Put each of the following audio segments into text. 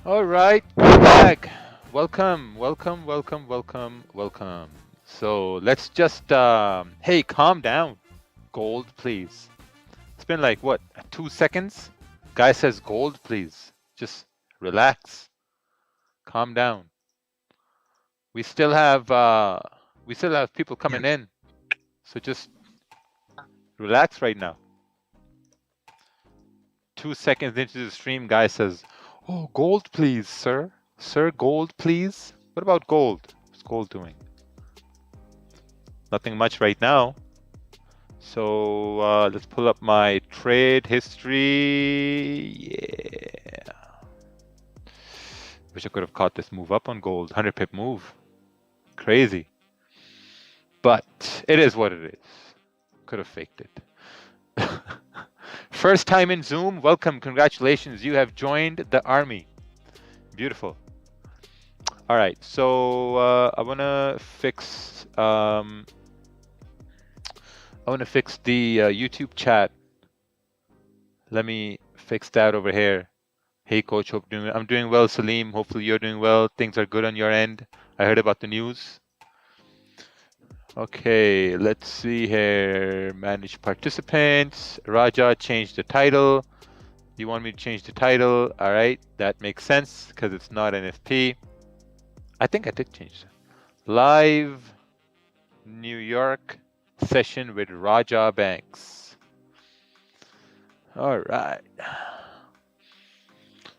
All right, we're back. Welcome, welcome, welcome, welcome, welcome. So let's just, hey, calm down. Gold, please. It's been like, what, 2 seconds? Guy says gold, please. Just relax. Calm down. We still have, people coming in. So just relax right now. 2 seconds into the stream, guy says, oh, gold, please, sir. Sir, gold, please. What about gold? What's gold doing? Nothing much right now. So let's pull up my trade history. Yeah. Wish I could have caught this move up on gold. 100 pip move. Crazy. But it is what it is. Could have faked it. First time in Zoom. Welcome. Congratulations. You have joined the army. Beautiful. All right. So I want to fix the YouTube chat. Let me fix that over here. Hey coach, I'm doing well, Salim. Hopefully you're doing well. Things are good on your end. I heard about the news. Okay, let's see here. Manage participants. Raja changed the title. You want me to change the title? All right, that makes sense because it's not NFP. I think I did change it. Live New York session with Raja Banks. All right.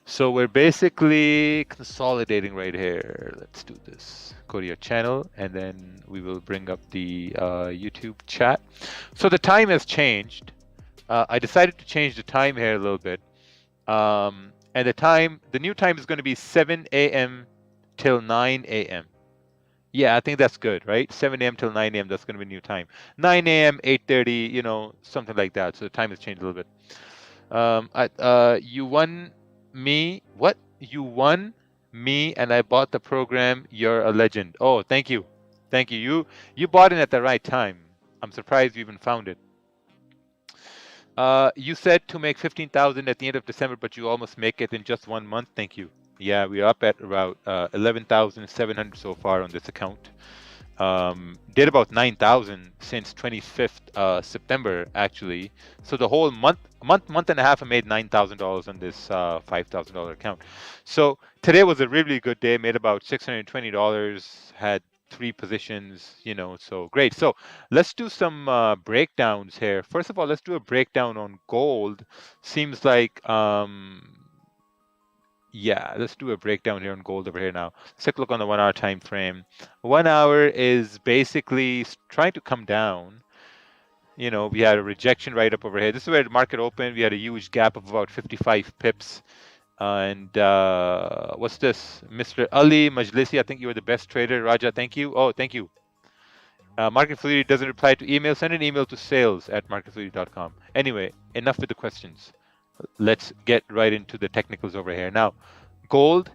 So we're basically consolidating right here. Let's do this. Go to your channel and then we will bring up the YouTube chat. So the time has changed. I decided to change the time here a little bit. And the new time is going to be 7 a.m. till 9 a.m. Yeah, I think that's good, right? 7 a.m. till 9 a.m. That's going to be new time. 9 a.m., 8:30, something like that. So the time has changed a little bit. You won me. What? You won me and I bought the program. You're a legend. Oh, thank you. Thank you. You bought it at the right time. I'm surprised you even found it. You said to make 15,000 at the end of December, but you almost make it in just 1 month. Thank you. Yeah, we're up at about 11,700 so far on this account. Did about 9,000 since 25th September actually. So the whole month and a half, I made $9,000 on this $5,000 account. So today was a really good day. Made about $620. Had 3 positions. So great. So let's do some breakdowns here. First of all, let's do a breakdown on gold. Seems like yeah, let's do a breakdown here on gold over here now. Let's take a look on the 1 hour time frame. 1 hour is basically trying to come down. We had a rejection right up over here. This is where the market opened. We had a huge gap of about 55 pips. And what's this? Mr. Ali Majlisi, I think you were the best trader. Raja, thank you. Oh, thank you. Market Fluidity doesn't reply to email. Send an email to sales@marketfluidity.com. Anyway, enough with the questions. Let's get right into the technicals over here. Now, gold,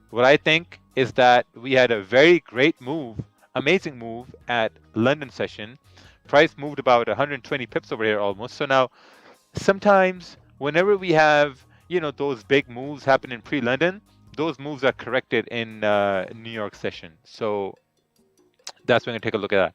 what I think is that we had a very great move, amazing move at London session. Price moved about 120 pips over here almost. So now, sometimes whenever we have, those big moves happen in pre-London, those moves are corrected in New York session. So that's when we're going to take a look at that.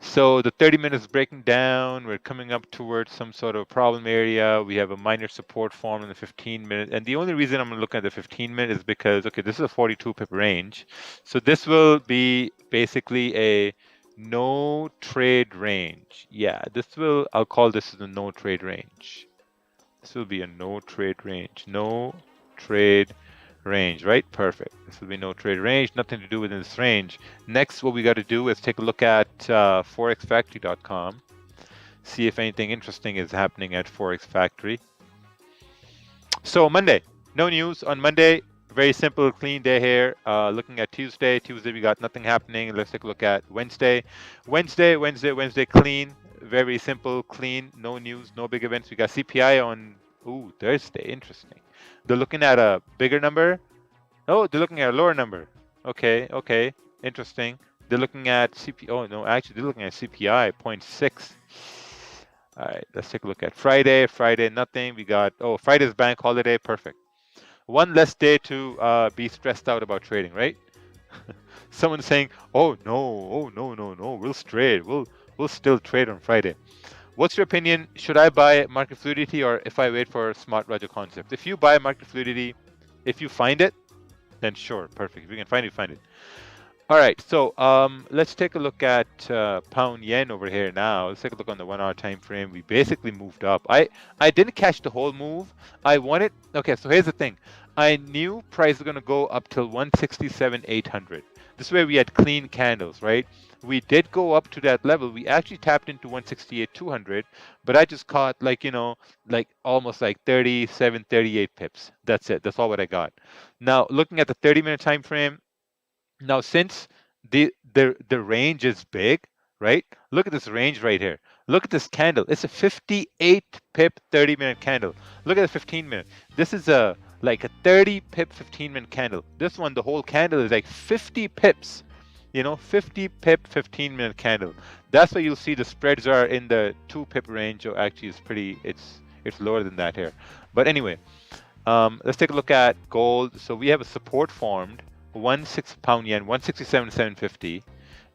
So the 30 minutes breaking down, we're coming up towards some sort of problem area. We have a minor support form in the 15 minute. And the only reason I'm looking at the 15 minute is because, okay, this is a 42 pip range. So this will be basically a no trade range. Yeah, I'll call this the no trade range. This will be a no trade range. No trade range, right? Perfect. This will be no trade range, nothing to do within this range. Next, what we got to do is take a look at forexfactory.com, see if anything interesting is happening at Forex Factory. So Monday, no news on Monday. Very simple, clean day here. Looking at Tuesday, we got nothing happening. Let's take a look at Wednesday. Wednesday, clean. Very simple, clean. No news, no big events. We got CPI on Thursday. Interesting. They're looking at a bigger number. Oh, they're looking at a lower number. Okay. Interesting. They're looking at CPI. Oh, no, actually, they're looking at CPI, 0.6. All right, let's take a look at Friday. Friday, nothing. We got, Friday's bank holiday. Perfect. One less day to be stressed out about trading, right? Someone saying, "Oh no, oh no, no, no, we'll trade. We'll still trade on Friday." What's your opinion? Should I buy market fluidity or if I wait for smart Raja concept? If you buy market fluidity, if you find it, then sure, perfect. If you can find it, find it. All right, so let's take a look at pound yen over here now. Let's take a look on the 1 hour time frame. We basically moved up. I didn't catch the whole move. I wanted. Okay, so here's the thing. I knew price was going to go up till 167,800. This way we had clean candles, right? We did go up to that level. We actually tapped into 168,200, but I just caught like almost like 37, 38 pips. That's it. That's all what I got. Now looking at the 30-minute time frame. Now, since the range is big, right? Look at this range right here. Look at this candle. It's a 58 pip 30-minute candle. Look at the 15-minute. This is a like a 30 pip 15-minute candle. This one, the whole candle is like 50 pips. 50 pip 15-minute candle. That's why you'll see the spreads are in the 2 pip range. Or actually, it's lower than that here. But anyway, let's take a look at gold. So we have a support formed. £1.6 yen, 167,750,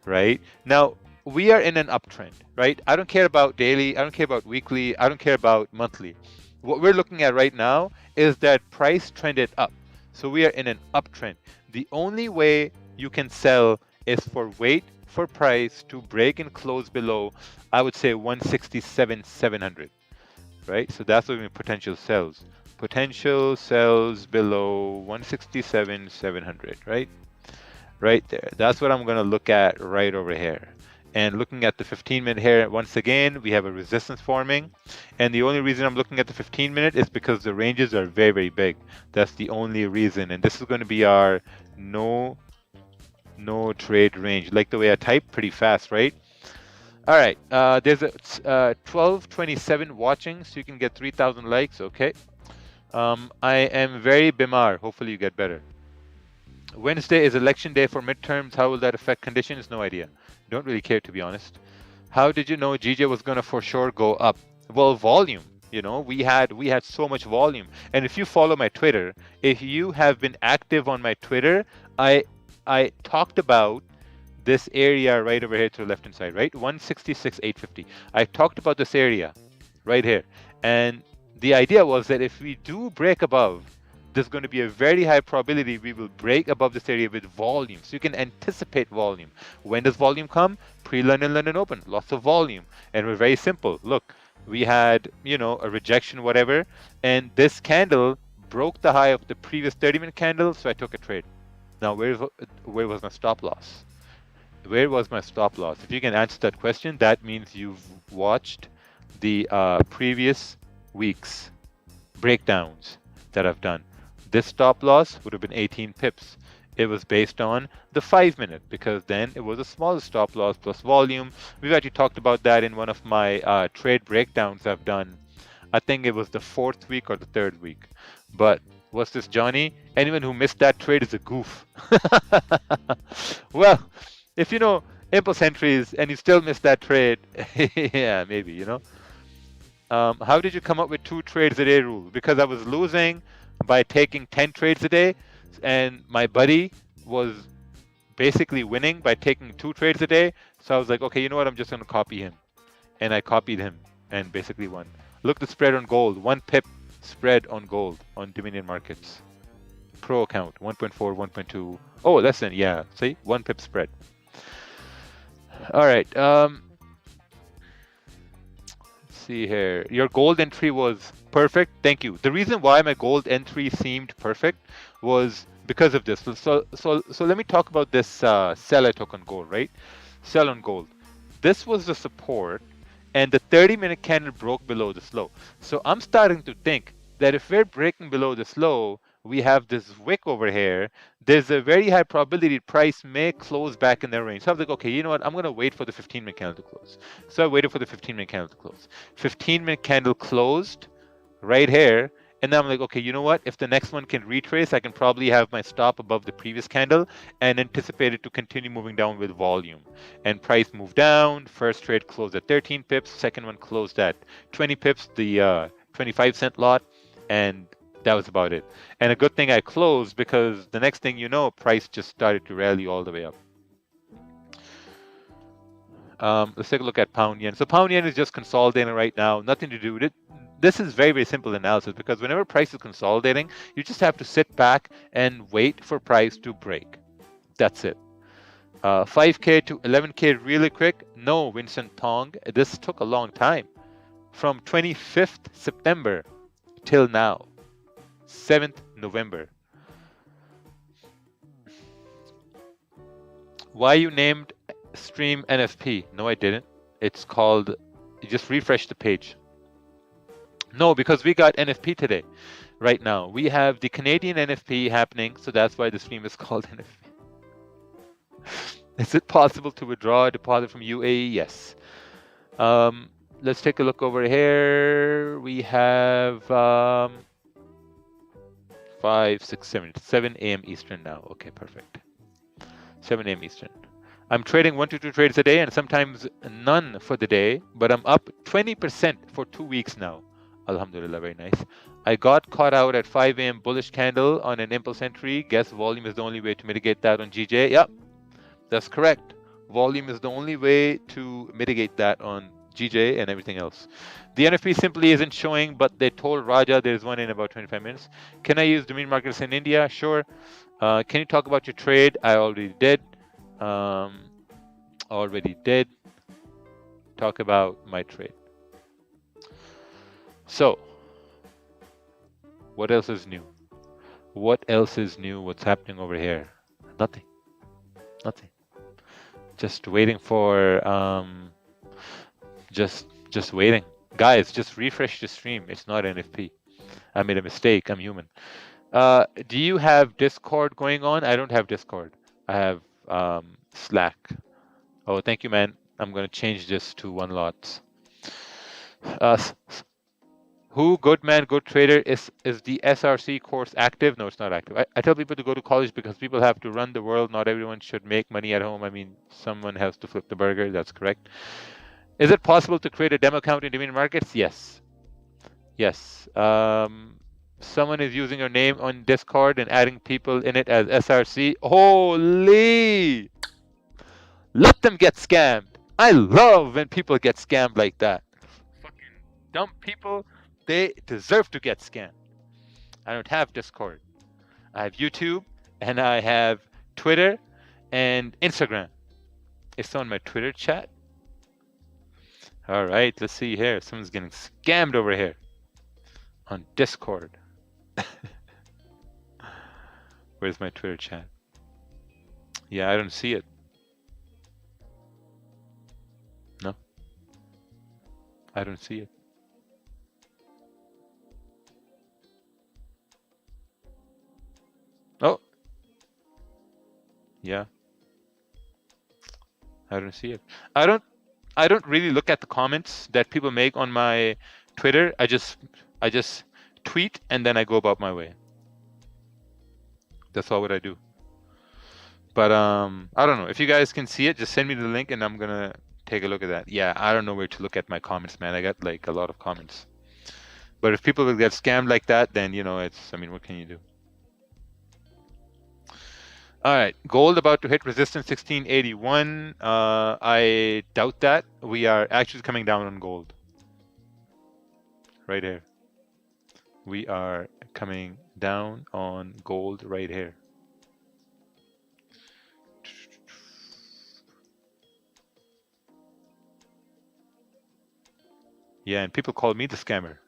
right? Now we are in an uptrend, right? I don't care about daily, I don't care about weekly, I don't care about monthly. What we're looking at right now is that price trended up. So we are in an uptrend. The only way you can sell is for wait for price to break and close below, I would say 167,700, right? So that's what we mean potential sells. Potential sells below 167,700, right? Right there. That's what I'm going to look at right over here. And looking at the 15-minute here, once again, we have a resistance forming. And the only reason I'm looking at the 15-minute is because the ranges are very, very big. That's the only reason. And this is going to be our no trade range. Like the way I type, pretty fast, right? All right. There's a 1227 watching, so you can get 3,000 likes. Okay. I am very bimar. Hopefully you get better. Wednesday is election day for midterms. How will that affect conditions? No idea. Don't really care, to be honest. How did you know GJ was going to for sure go up? Well, volume. We had so much volume. And if you follow my Twitter, if you have been active on my Twitter, I talked about this area right over here to the left hand side, right? 166,850. I talked about this area right here. And the idea was that if we do break above, there's going to be a very high probability we will break above this area with volume. So you can anticipate volume. When does volume come? Pre-London, London Open. Lots of volume. And we're very simple. Look, we had, a rejection, whatever. And this candle broke the high of the previous 30-minute candle. So I took a trade. Now, where was my stop loss? Where was my stop loss? If you can answer that question, that means you've watched the previous week's breakdowns that I've done. This stop loss would have been 18 pips. It was based on the 5-minute because then it was a smaller stop loss plus volume. We've actually talked about that in one of my trade breakdowns I've done. I think it was the 4th week or the 3rd week. But what's this, Johnny? Anyone who missed that trade is a goof. Well, if you know impulse entries and you still miss that trade, yeah, maybe, How did you come up with 2 trades a day rule? Because I was losing by taking 10 trades a day, and my buddy was basically winning by taking 2 trades a day. So I was like, okay, you know what? I'm just going to copy him. And I copied him and basically won. Look, the spread on gold, 1 pip spread on gold on Dominion Markets. Pro account, 1.4, 1.2. Oh, less than, yeah. See, 1 pip spread. All right. See here, your gold entry was perfect. Thank you. The reason why my gold entry seemed perfect was because of this. So let me talk about this sell I took on gold, right? Sell on gold. This was the support, and the 30-minute candle broke below this low. So I'm starting to think that if we're breaking below this low, we have this wick over here. There's a very high probability price may close back in the range. So I was like, okay, you know what? I'm going to wait for the 15-minute candle to close. So I waited for the 15-minute candle to close. 15-minute candle closed right here. And then I'm like, okay, you know what? If the next one can retrace, I can probably have my stop above the previous candle and anticipate it to continue moving down with volume. And price moved down. First trade closed at 13 pips. Second one closed at 20 pips, the 25-cent lot. And That was about it. And a good thing I closed, because the next thing you know, price just started to rally all the way up. Let's take a look at pound yen. So pound yen is just consolidating right now, nothing to do with it. This is very, very simple analysis, because whenever price is consolidating, you just have to sit back and wait for price to break. That's it. 5K to 11K really quick. No, Vincent Tong. This took a long time. From 25th September till now, 7th November. Why you named stream NFP? No, I didn't. It's called, you just refresh the page. No, because we got NFP today. Right now, we have the Canadian NFP happening, so that's why the stream is called NFP. Is it possible to withdraw a deposit from UAE? Yes. Let's take a look over here. We have 5, 6, 7 a.m. Eastern now. Okay, perfect. 7 a.m. Eastern. I'm trading 1 to 2 trades a day and sometimes none for the day, but I'm up 20% for 2 weeks now. Alhamdulillah, very nice. I got caught out at 5 a.m. bullish candle on an impulse entry. Guess volume is the only way to mitigate that on GJ. Yep, that's correct. Volume is the only way to mitigate that on GJ and everything else. The NFP simply isn't showing, but they told Raja there's one in about 25 minutes. Can I use dominion markets in India? Sure. Can you talk about your trade? I already did. Talk about my trade. So, what else is new? What else is new? What's happening over here? Nothing. Nothing. Just waiting for just waiting. Guys, just refresh the stream. It's not NFP. I made a mistake. I'm human. Do you have Discord going on? I don't have Discord. I have Slack. Oh, thank you, man. I'm going to change this to one lot. Who, good man, good trader, is the SRC course active? No, it's not active. I tell people to go to college because people have to run the world. Not everyone should make money at home. I mean, someone has to flip the burger. That's correct. Is it possible to create a demo account in dominion markets? Yes. Yes. Someone is using your name on Discord and adding people in it as SRC. Holy! Let them get scammed. I love when people get scammed like that. Fucking dumb people, they deserve to get scammed. I don't have Discord. I have YouTube and I have Twitter and Instagram. It's on my Twitter chat. All right, let's see here. Someone's getting scammed over here on Discord. Where's my Twitter chat? Yeah, I don't see it. No, I don't see it. Oh, yeah, I don't see it. I don't really look at the comments that people make on my Twitter. I just tweet and then I go about my way. That's all what I do. But I don't know. If you guys can see it, just send me the link and I'm gonna take a look at that. Yeah, I don't know where to look at my comments, man. I got like a lot of comments. But if people will get scammed like that, then you know it's. I mean, what can you do? All right, gold about to hit resistance 1681. I doubt that. We are actually coming down on gold. Right here. We are coming down on gold right here. Yeah, and people call me the scammer.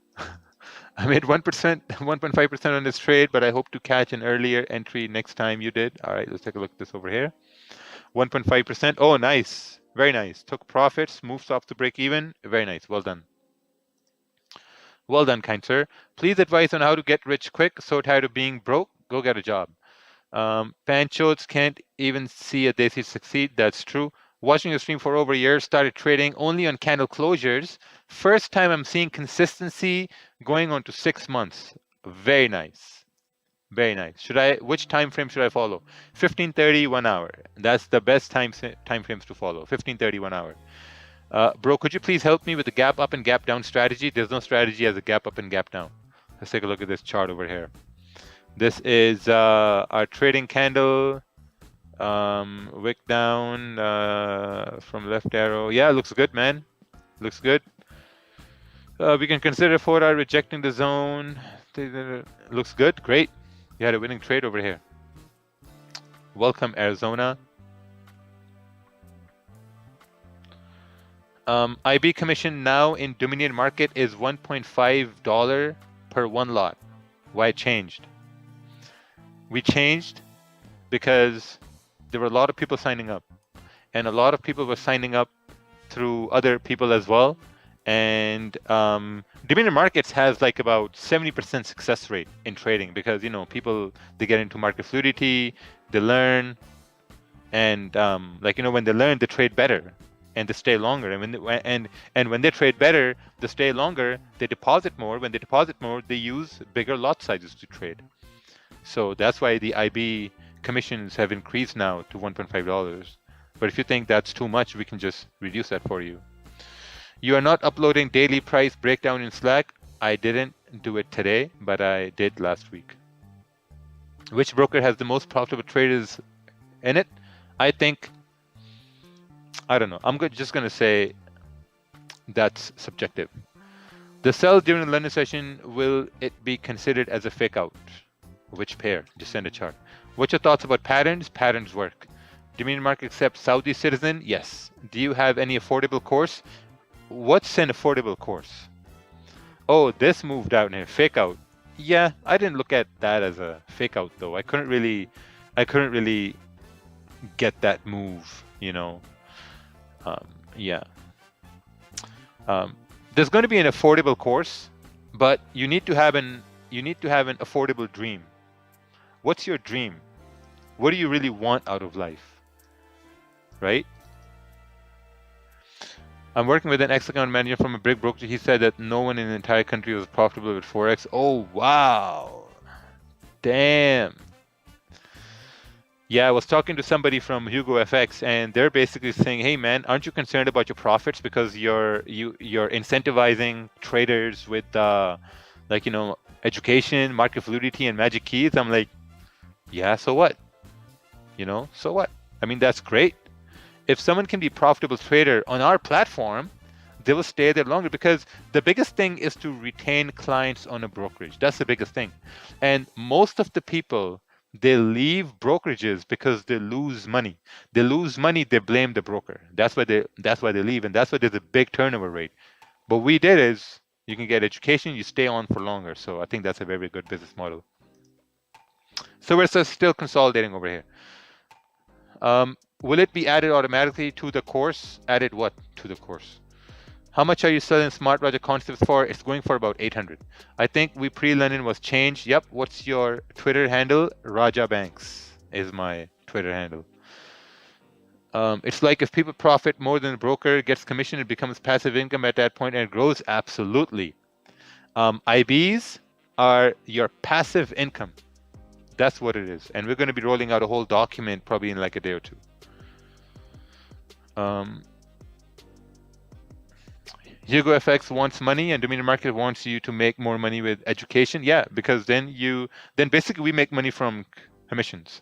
I made 1%, 1.5% on this trade, but I hope to catch an earlier entry next time you did. All right, let's take a look at this over here. 1.5%. Oh, nice. Very nice. Took profits, moves off to break even. Very nice. Well done. Well done, kind sir. Please advise on how to get rich quick. So tired of being broke. Go get a job. Panchots can't even see a desi succeed. That's true. Watching the stream for over a year, started trading only on candle closures. First time I'm seeing consistency going on to 6 months. Very nice. Very nice. Which time frame should I follow? 15:30, 1 hour. That's the best time frames to follow. 15:30, 1 hour. Bro, could you please help me with the gap up and gap down strategy? There's no strategy as a gap up and gap down. Let's take a look at this chart over here. This is our trading candle, wick down from left arrow. Yeah, looks good, man. Looks good. We can consider 4-hour rejecting the zone. Looks good. Great. You had a winning trade over here. Welcome, Arizona. IB commission now in Dominion market is $1.5 per one lot. Why it changed? We changed because there were a lot of people signing up, and a lot of people were signing up through other people as well. And Dominion Markets has like about 70% success rate in trading because, you know, people, they get into market fluidity, they learn, and like, you know, when they learn, they trade better and they stay longer. And when they trade better, they stay longer, they deposit more. When they deposit more, they use bigger lot sizes to trade. So that's why the IB commissions have increased now to $1.5. But if you think that's too much, we can just reduce that for you. You are not uploading daily price breakdown in Slack. I didn't do it today, but I did last week. Which broker has the most profitable traders in it? I think, I don't know. I'm just going to say that's subjective. The sell during the London session, will it be considered as a fake out? Which pair? Just send a chart. What's your thoughts about patterns? Patterns work. Dominion market accept Saudi citizen? Yes. Do you have any affordable course? What's an affordable course? Oh, this moved out here. Fake out. Yeah, I didn't look at that as a fake out though. I couldn't really get that move, you know. Yeah. There's going to be an affordable course, but you need to have an affordable dream. What's your dream? What do you really want out of life? Right? I'm working with an ex-account manager from a big brokerage. He said that no one in the entire country was profitable with Forex. Oh, wow. Damn. Yeah, I was talking to somebody from Hugo FX, and they're basically saying, hey, man, aren't you concerned about your profits because you're incentivizing traders with, like, you know, education, market fluidity, and magic keys? I'm like, yeah, so what? You know, so what? I mean, that's great. If someone can be a profitable trader on our platform, they will stay there longer because the biggest thing is to retain clients on a brokerage. That's the biggest thing. And most of the people, they leave brokerages because they lose money. They lose money, they blame the broker. That's why they leave, and that's why there's a big turnover rate. But what we did is you can get education, you stay on for longer. So I think that's a very good business model. So we're still consolidating over here. Will it be added automatically to the course? Added what to the course? How much are you selling Smart Raja concepts for? It's going for about 800. I think we pre-London was changed. Yep. What's your Twitter handle? Raja Banks is my Twitter handle. It's like if people profit more than the broker gets commission, it becomes passive income at that point and it grows. Absolutely. IBs are your passive income. That's what it is. And we're going to be rolling out a whole document probably in like a day or two. Hugo FX wants money and Dominion Market wants you to make more money with education. Yeah, because then basically we make money from commissions.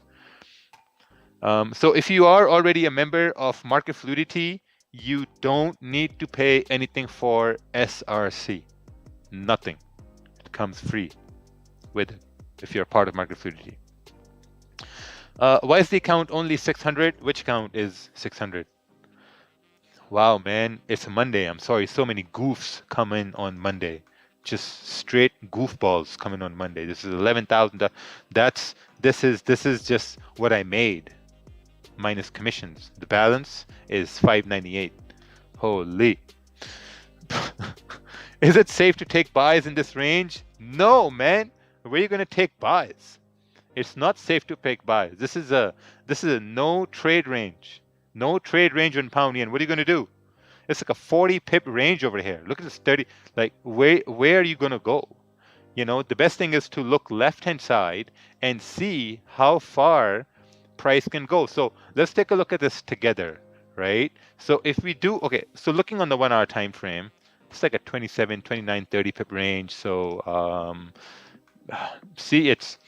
So if you are already a member of Market Fluidity, you don't need to pay anything for SRC. Nothing. It comes free with it if you're part of Market Fluidity. Why is the account only 600? Which account is 600? Wow, man, it's a Monday. I'm sorry, so many goofs come in on Monday. Just straight goofballs coming on Monday. This is 11,000. This is just what I made minus commissions. The balance is 598. Holy. Is it safe to take buys in this range? No, man. Where are you going to take buys? It's not safe to take buys. This is a no trade range. No trade range on pound yen. What are you going to do? It's like a 40 pip range over here. Look at this 30. Like, where are you going to go? You know, the best thing is to look left-hand side and see how far price can go. So let's take a look at this together, right? So if we do, okay, so looking on the 1 hour time frame, It's like a 27, 29, 30 pip range. So see, it's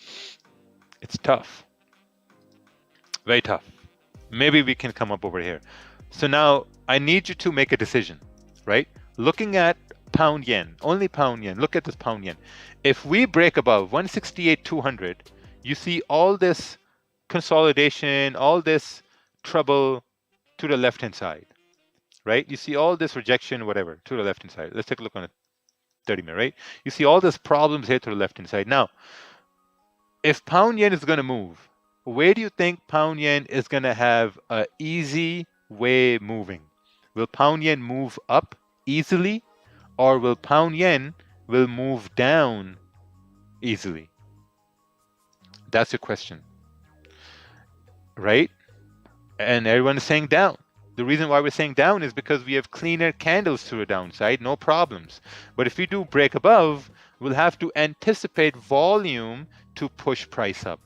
tough, very tough. Maybe we can come up over here. So now I need you to make a decision, right? Looking at pound yen, only pound yen. Look at this pound yen. If we break above 168.200, you see all this consolidation, all this trouble to the left hand side, right? You see all this rejection, whatever, to the left hand side. Let's take a look on a 30-minute, right? You see all these problems here to the left hand side. Now, if pound yen is going to move, where do you think pound yen is going to have an easy way moving? Will pound yen move up easily, or will pound yen will move down easily? That's your question, right? And everyone is saying down. The reason why we're saying down is because we have cleaner candles to the downside, no problems. But if we do break above, we'll have to anticipate volume to push price up.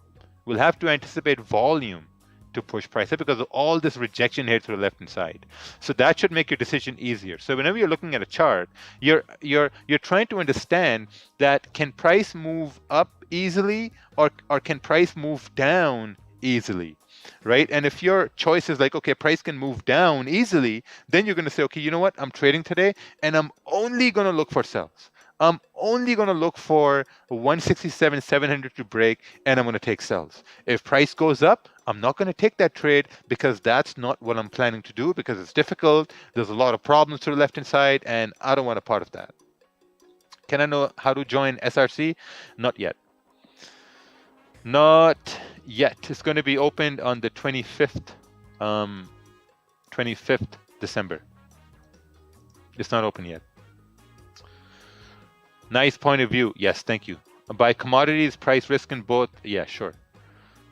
We'll have to anticipate volume to push price up because of all this rejection here to the left hand side. So that should make your decision easier. So whenever you're looking at a chart, you're trying to understand that can price move up easily, or can price move down easily, right? And if your choice is like, okay, price can move down easily, then you're going to say, okay, you know what? I'm trading today and I'm only going to look for sells. I'm only going to look for 167, 700 to break, and I'm going to take sells. If price goes up, I'm not going to take that trade because that's not what I'm planning to do, because it's difficult. There's a lot of problems to the left-hand side, and I don't want a part of that. Can I know how to join SRC? Not yet. Not yet. It's going to be opened on the 25th, 25th December. It's not open yet. Nice point of view. Yes, thank you. By commodities, price, risk, and both. Yeah, sure.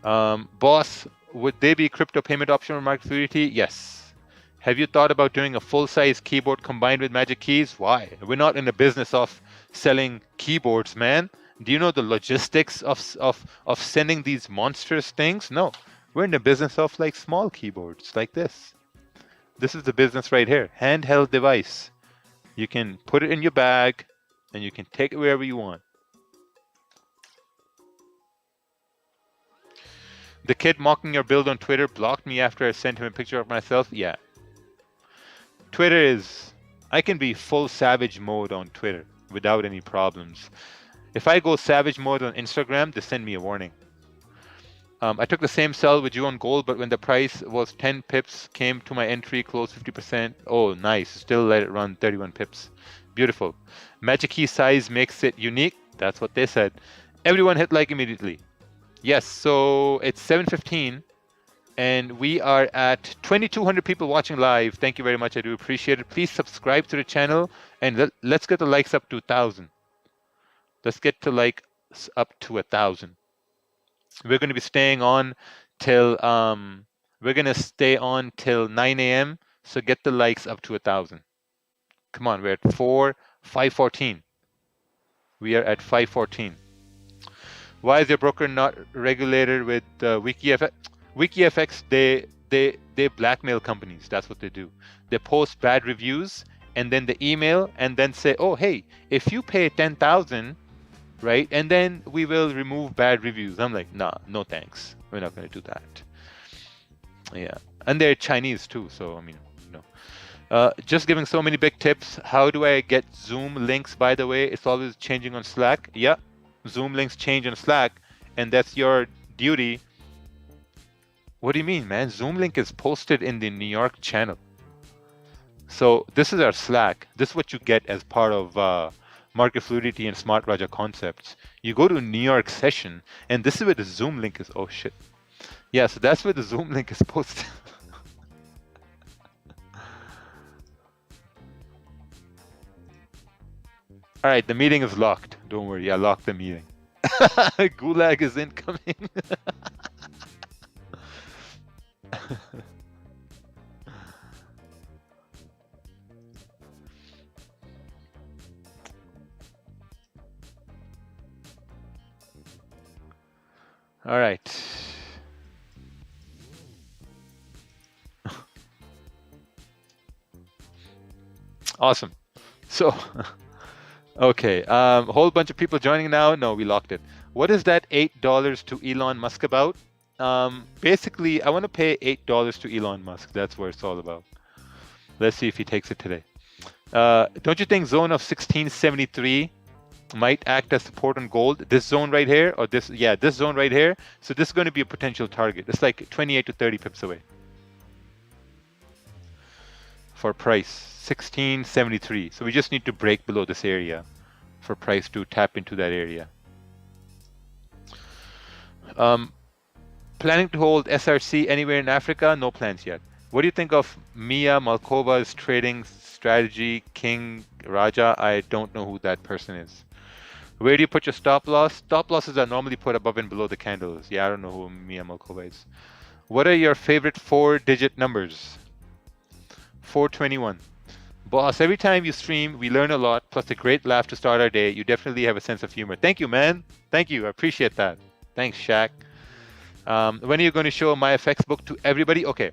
Boss, would they be crypto payment option or market fluidity? Yes. Have you thought about doing a full-size keyboard combined with magic keys? Why? We're not in the business of selling keyboards, man. Do you know the logistics of sending these monstrous things? No. We're in the business of like small keyboards like this. This is the business right here. Handheld device. You can put it in your bag and you can take it wherever you want. The kid mocking your build on Twitter blocked me after I sent him a picture of myself. Yeah. Twitter is... I can be full savage mode on Twitter without any problems. If I go savage mode on Instagram, they send me a warning. I took the same sell with you on gold, but when the price was 10 pips, came to my entry, closed 50%. Oh, nice. Still let it run 31 pips. Beautiful. Magic key size makes it unique. That's what they said. Everyone hit like immediately. Yes, so it's 7:15 and we are at 2,200 people watching live. Thank you very much. I do appreciate it. Please subscribe to the channel and let's get the likes up to 1,000. Let's get to like up to 1,000. We're going to be staying on till 9 a.m. So get the likes up to 1,000. Come on, we're at 514. We are at 514. Why is your broker not regulated with WikiFX? WikiFX, they blackmail companies. That's what they do. They post bad reviews and then they email and then say, oh, hey, if you pay 10,000, right, and then we will remove bad reviews. I'm like, nah, no thanks. We're not going to do that. Yeah, and they're Chinese too, so I mean, just giving so many big tips. How do I get Zoom links, by the way? It's always changing on Slack. Yeah, Zoom links change on Slack, and that's your duty. What do you mean, man? Zoom link is posted in the New York channel. So this is our Slack. This is what you get as part of Market Fluidity and Smart Raja Concepts. You go to a New York session, and this is where the Zoom link is. Oh, shit. Yeah, so that's where the Zoom link is posted. All right, the meeting is locked. Don't worry, I locked the meeting. Gulag is incoming. All right. Awesome. So, okay, whole bunch of people joining now. No, we locked it. What is that $8 to Elon Musk about? Basically, I want to pay $8 to Elon Musk. That's what it's all about. Let's see if he takes it today. Don't you think zone of 1673 might act as support on gold? This zone right here, or this, yeah, this zone right here. So this is going to be a potential target. It's like 28 to 30 pips away for price, 1673. So we just need to break below this area for price to tap into that area. Planning to hold SRC anywhere in Africa? No plans yet. What do you think of Mia Malkova's trading strategy, King Raja? I don't know who that person is. Where do you put your stop loss? Stop losses are normally put above and below the candles. Yeah, I don't know who Mia Malkova is. What are your favorite 4-digit numbers? 421. Boss, every time you stream, we learn a lot, plus a great laugh to start our day. You definitely have a sense of humor. Thank you, man. Thank you. I appreciate that. Thanks, Shaq. When are you going to show my FX book to everybody? Okay.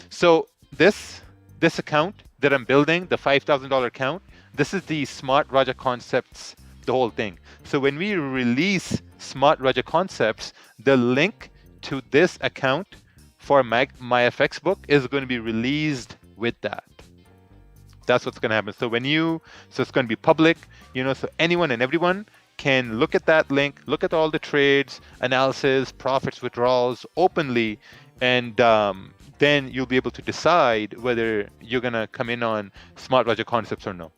So this account that I'm building, the $5,000 account, this is the Smart Raja Concepts, the whole thing. So when we release Smart Raja Concepts, the link to this account for my FX book is going to be released with that. That's what's going to happen. So so it's going to be public, so anyone and everyone can look at that link, look at all the trades, analysis, profits, withdrawals openly, and then you'll be able to decide whether you're going to come in on Smart Raja Concepts or no.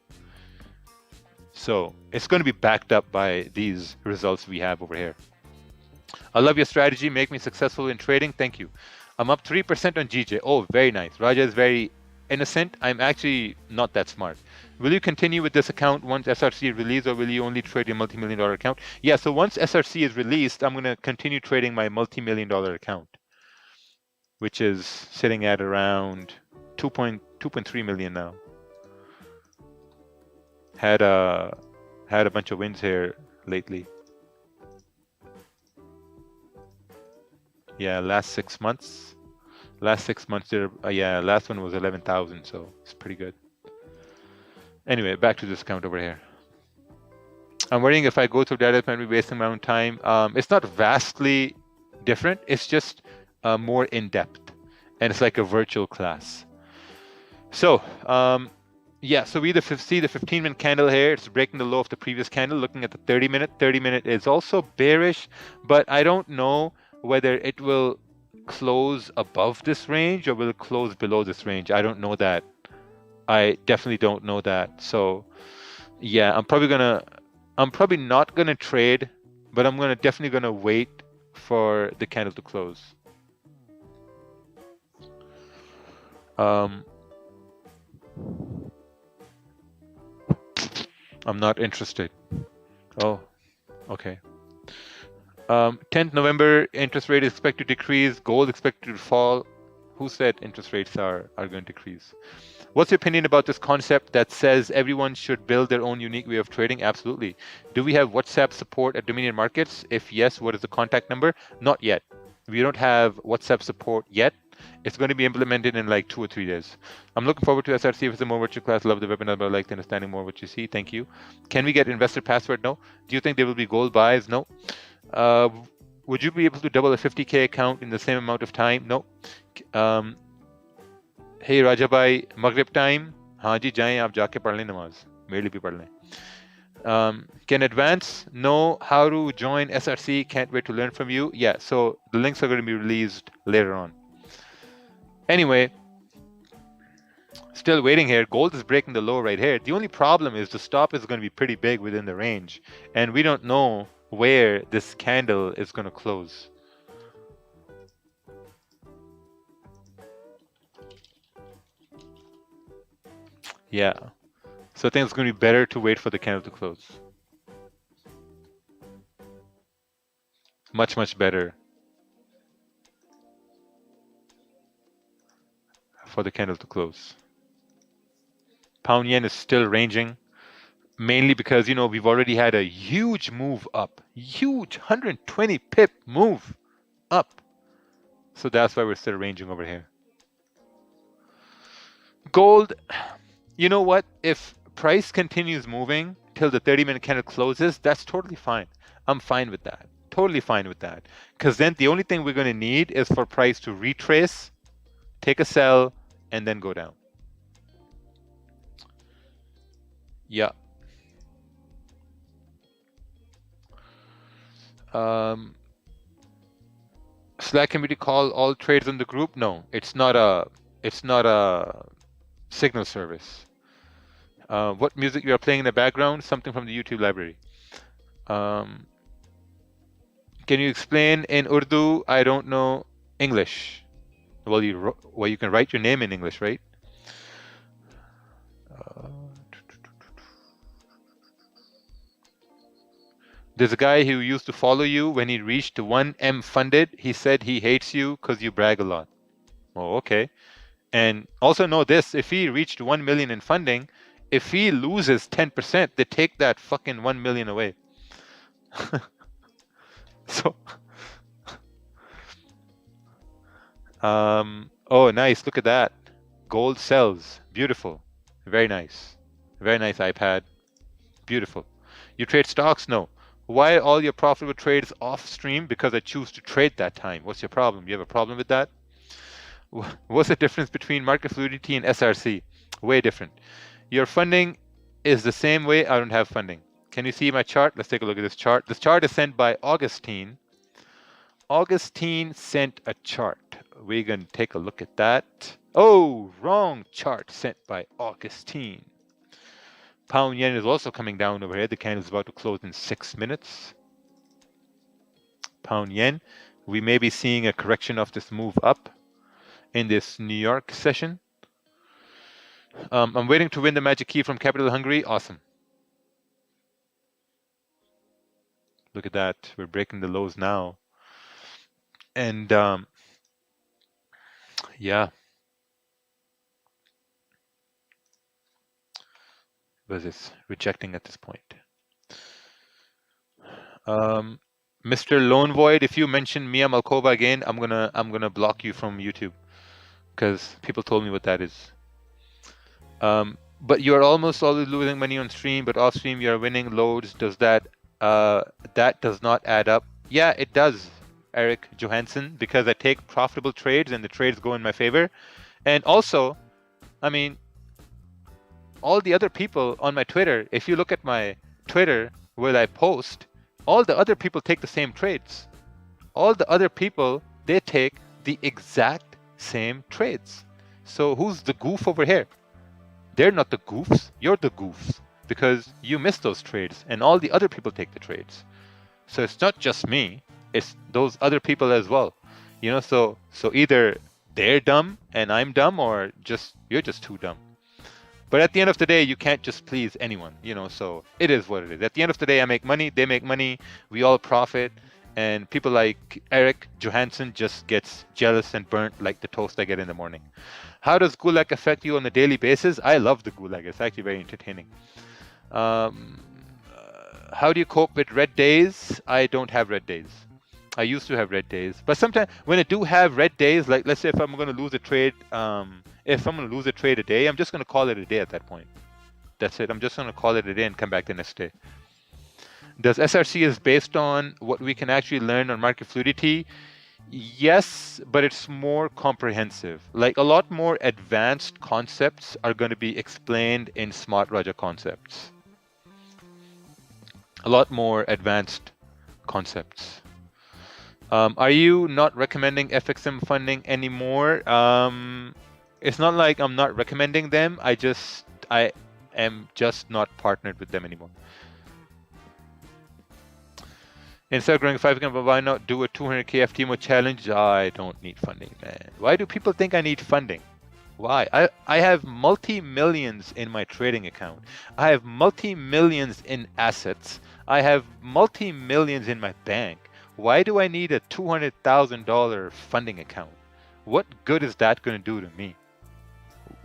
So it's going to be backed up by these results we have over here. I love your strategy. Make me successful in trading. Thank you. I'm up 3% on GJ. Oh, very nice. Raja is very innocent. I'm actually not that smart. Will you continue with this account once SRC is released, or will you only trade your multi-million-dollar account? Yeah, so once SRC is released, I'm going to continue trading my multi-million-dollar account, which is sitting at around 2.3 million now. Had a bunch of wins here lately. Yeah, last 6 months. Last 6 months, yeah, last one was 11,000, so it's pretty good. Anyway, back to this account over here. I'm worrying if I go through data, I'm going to be wasting my own time. It's not vastly different. It's just more in-depth, and it's like a virtual class. So, yeah, so we see the 15-minute candle here. It's breaking the low of the previous candle. Looking at the 30-minute. 30-minute is also bearish, but I don't know whether it will close above this range or will it close below this range. I don't know that. I definitely don't know that. So yeah, I'm probably not gonna trade, but I'm definitely gonna wait for the candle to close. I'm not interested. Oh, okay. 10th November, interest rate is expected to decrease, gold expected to fall. Who said interest rates are going to decrease? What's your opinion about this concept that says everyone should build their own unique way of trading? Absolutely. Do we have WhatsApp support at Dominion Markets? If yes, what is the contact number? Not yet. We don't have WhatsApp support yet. It's going to be implemented in like 2 or 3 days. I'm looking forward to SRC if it's a more virtual class. Love the webinar, but I like understanding more what you see. Thank you. Can we get investor password? No. Do you think there will be gold buys? No. Would you be able to double a 50K account in the same amount of time? No. Hey Raja bhai, Maghrib time. हाँ जी जाएं आप जाके पढ़ लें नमाज मेरे लिए भी पढ़ लें. Can advance know how to join SRC? Can't wait to learn from you. Yeah, so the links are going to be released later on. Anyway, still waiting here. Gold is breaking the low right here. The only problem is the stop is going to be pretty big within the range, and we don't know where this candle is going to close. Yeah, so I think it's going to be better to wait for the candle to close. Much, much better for the candle to close. Pound yen is still ranging, mainly because, we've already had a huge move up, huge 120 pip move up. So that's why we're still ranging over here. Gold, you know what? If price continues moving till the 30-minute candle closes, that's totally fine. I'm fine with that. Totally fine with that. Because then the only thing we're going to need is for price to retrace, take a sell, and then go down. Yeah. Slack community call all trades in the group? No, it's not a signal service. What music you are playing in the background? Something from the YouTube library. Can you explain in Urdu? I don't know English. Well, you can write your name in English, right? There's a guy who used to follow you. When he reached 1M funded, he said he hates you because you brag a lot. Oh, okay. And also know this, if he reached 1 million in funding, if he loses 10%, they take that fucking 1 million away. So, oh, nice. Look at that. Gold sells. Beautiful. Very nice. Very nice iPad. Beautiful. You trade stocks? No. Why are all your profitable trades off stream? Because I choose to trade that time. What's your problem? You have a problem with that? What's the difference between market fluidity and SRC? Way different. Your funding is the same way. I don't have funding. Can you see my chart? Let's take a look at this chart. This chart is sent by Augustine. Augustine sent a chart. We're going to take a look at that. Oh, wrong chart sent by Augustine. Pound yen is also coming down over here. The candle is about to close in 6 minutes. Pound yen. We may be seeing a correction of this move up in this New York session. I'm waiting to win the magic key from Capital Hungary. Awesome. Look at that. We're breaking the lows now. And yeah. Was this rejecting at this point? Mr. Lone Void, if you mention Mia Malkova again, I'm gonna block you from YouTube because people told me what that is. But you're almost always losing money on stream, but off stream you're winning loads. Does that does not add up? Yeah, it does, Eric Johansson, because I take profitable trades and the trades go in my favor. And also, I mean, all the other people on my Twitter, if you look at my Twitter where I post, all the other people take the same trades. All the other people, they take the exact same trades. So who's the goof over here? They're not the goofs, you're the goofs, because you miss those trades and all the other people take the trades. So it's not just me, it's those other people as well. You know, so either they're dumb and I'm dumb, or just you're just too dumb. But at the end of the day, you can't just please anyone, you know, so it is what it is. At the end of the day, I make money, they make money, we all profit, and people like Eric Johansson just gets jealous and burnt like the toast I get in the morning. How does Gulag affect you on a daily basis? I love the Gulag, it's actually very entertaining. How do you cope with red days? I don't have red days. I used to have red days, but sometimes when I do have red days, like let's say if I'm going to lose a trade, if I'm going to lose a trade a day, I'm just going to call it a day at that point. That's it. I'm just going to call it a day and come back the next day. Does SRC is based on what we can actually learn on market fluidity? Yes, but it's more comprehensive. Like a lot more advanced concepts are going to be explained in Smart Raja concepts. A lot more advanced concepts. Are you not recommending FXM funding anymore? It's not like I'm not recommending them. I am just not partnered with them anymore. Instead of growing 5K, but why not do a 200K FTMO challenge? I don't need funding, man. Why do people think I need funding? Why? I have multi-millions in my trading account. I have multi-millions in assets. I have multi-millions in my bank. Why do I need a $200,000 funding account? What good is that going to do to me?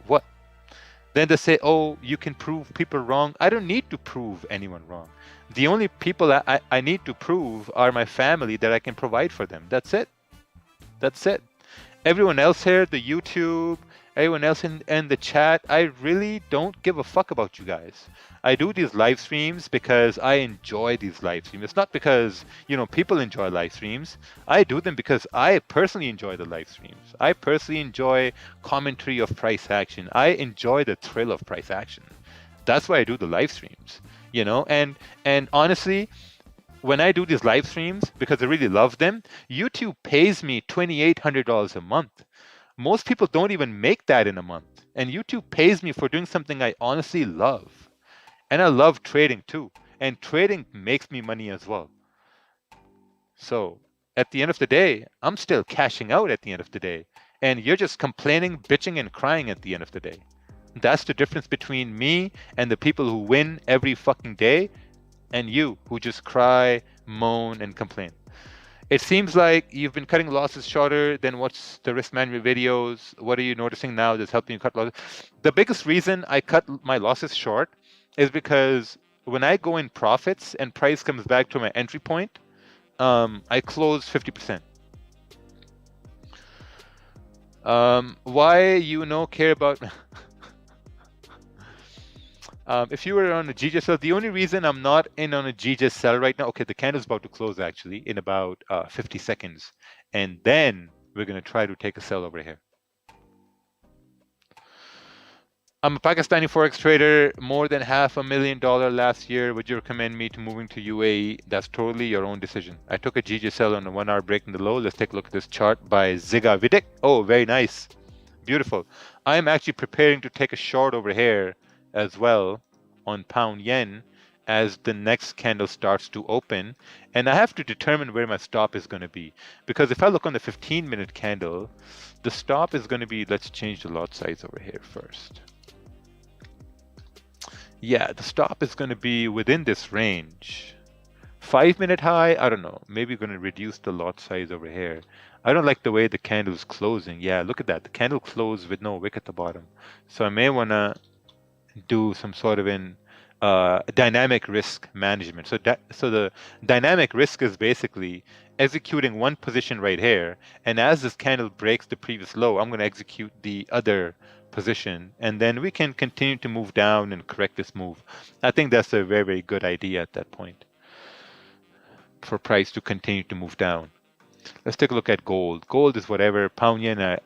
What? Then they say, oh, you can prove people wrong. I don't need to prove anyone wrong. The only people I need to prove are my family that I can provide for them. That's it. That's it. Everyone else here, the YouTube Everyone else in the chat, I really don't give a fuck about you guys. I do these live streams because I enjoy these live streams. It's not because, people enjoy live streams. I do them because I personally enjoy the live streams. I personally enjoy commentary of price action. I enjoy the thrill of price action. That's why I do the live streams, and honestly, when I do these live streams, because I really love them, YouTube pays me $2,800 a month. Most people don't even make that in a month. And YouTube pays me for doing something I honestly love. And I love trading too. And trading makes me money as well. So at the end of the day, I'm still cashing out at the end of the day. And you're just complaining, bitching, and crying at the end of the day. That's the difference between me and the people who win every fucking day, and you who just cry, moan, and complain. It seems like you've been cutting losses shorter than what's the risk management videos. What are you noticing now that's helping you cut losses? The biggest reason I cut my losses short is because when I go in profits and price comes back to my entry point, I close 50%. Why care about... if you were on a GJ sell, the only reason I'm not in on a GJ sell right now, okay, the candle's about to close actually in about 50 seconds. And then we're going to try to take a sell over here. I'm a Pakistani Forex trader, more than $500,000 last year. Would you recommend me to moving to UAE? That's totally your own decision. I took a GJ sell on a 1 hour break in the low. Let's take a look at this chart by Ziga Vidic. Oh, very nice. Beautiful. I'm actually preparing to take a short over here as well on pound yen as the next candle starts to open, and I have to determine where my stop is going to be, because if I look on the 15-minute candle, the stop is going to be, let's change the lot size over here first. Yeah, the stop is going to be within this range. 5-minute high, I don't know, maybe going to reduce the lot size over here. I don't like the way the candle is closing. Yeah, look at that, the candle closed with no wick at the bottom, so I may want to do some sort of dynamic risk management. So the dynamic risk is basically executing one position right here, and as this candle breaks the previous low, I'm going to execute the other position, and then we can continue to move down and correct this move. I think that's a very, very good idea at that point for price to continue to move down. Let's take a look at gold. Gold is whatever, pound yen.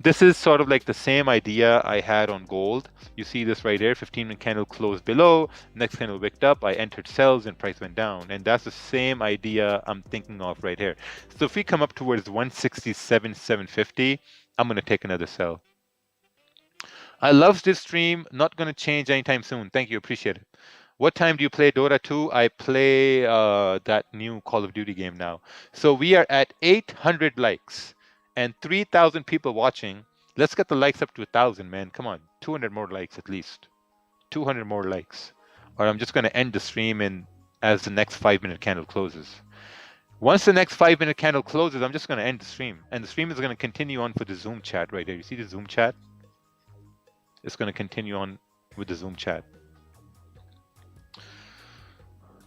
This is sort of like the same idea I had on gold. You see this right here, 15-minute candle closed below, next candle wicked up, I entered sells and price went down. And that's the same idea I'm thinking of right here. So if we come up towards 167.750, I'm going to take another sell. I love this stream, not going to change anytime soon. Thank you, appreciate it. What time do you play Dota 2? I play that new Call of Duty game now. So we are at 800 likes and 3,000 people watching. Let's get the likes up to 1,000, man. Come on, 200 more likes at least. 200 more likes. Or I'm just going to end the stream as the next 5-minute candle closes. Once the next 5-minute candle closes, I'm just going to end the stream. And the stream is going to continue on for the Zoom chat right there. You see the Zoom chat? It's going to continue on with the Zoom chat.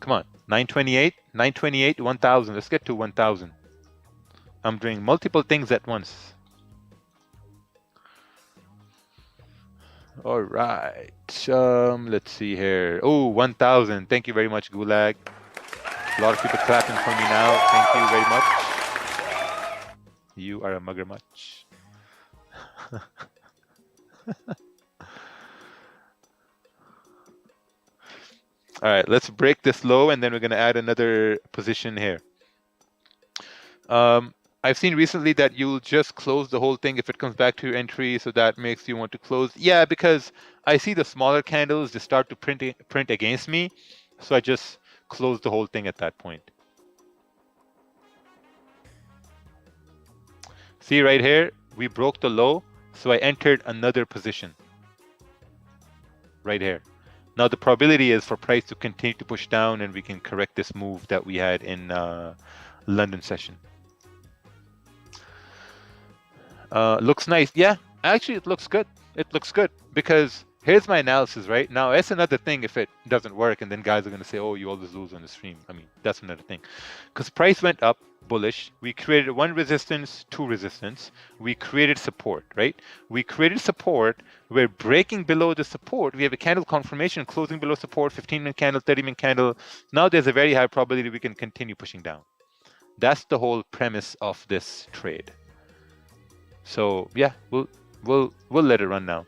Come on, 928, 1,000. Let's get to 1,000. I'm doing multiple things at once. All right. Let's see here. Oh, 1,000. Thank you very much, Gulag. A lot of people clapping for me now. Thank you very much. You are a mugger much. All right, let's break this low, and then we're going to add another position here. I've seen recently that you'll just close the whole thing if it comes back to your entry, so that makes you want to close. Yeah, because I see the smaller candles just start to print against me, so I just close the whole thing at that point. See right here, we broke the low, so I entered another position right here. Now the probability is for price to continue to push down, and we can correct this move that we had in London session. Looks nice. Yeah, actually it looks good. It looks good because here's my analysis right now. That's another thing if it doesn't work, and then guys are going to say, oh, you always lose on the stream. I mean, that's another thing. Because price went up, bullish. We created one resistance, two resistance. We created support, right? We created support. We're breaking below the support. We have a candle confirmation closing below support, 15-minute candle, 30-minute candle. Now there's a very high probability we can continue pushing down. That's the whole premise of this trade. So yeah, we'll let it run now.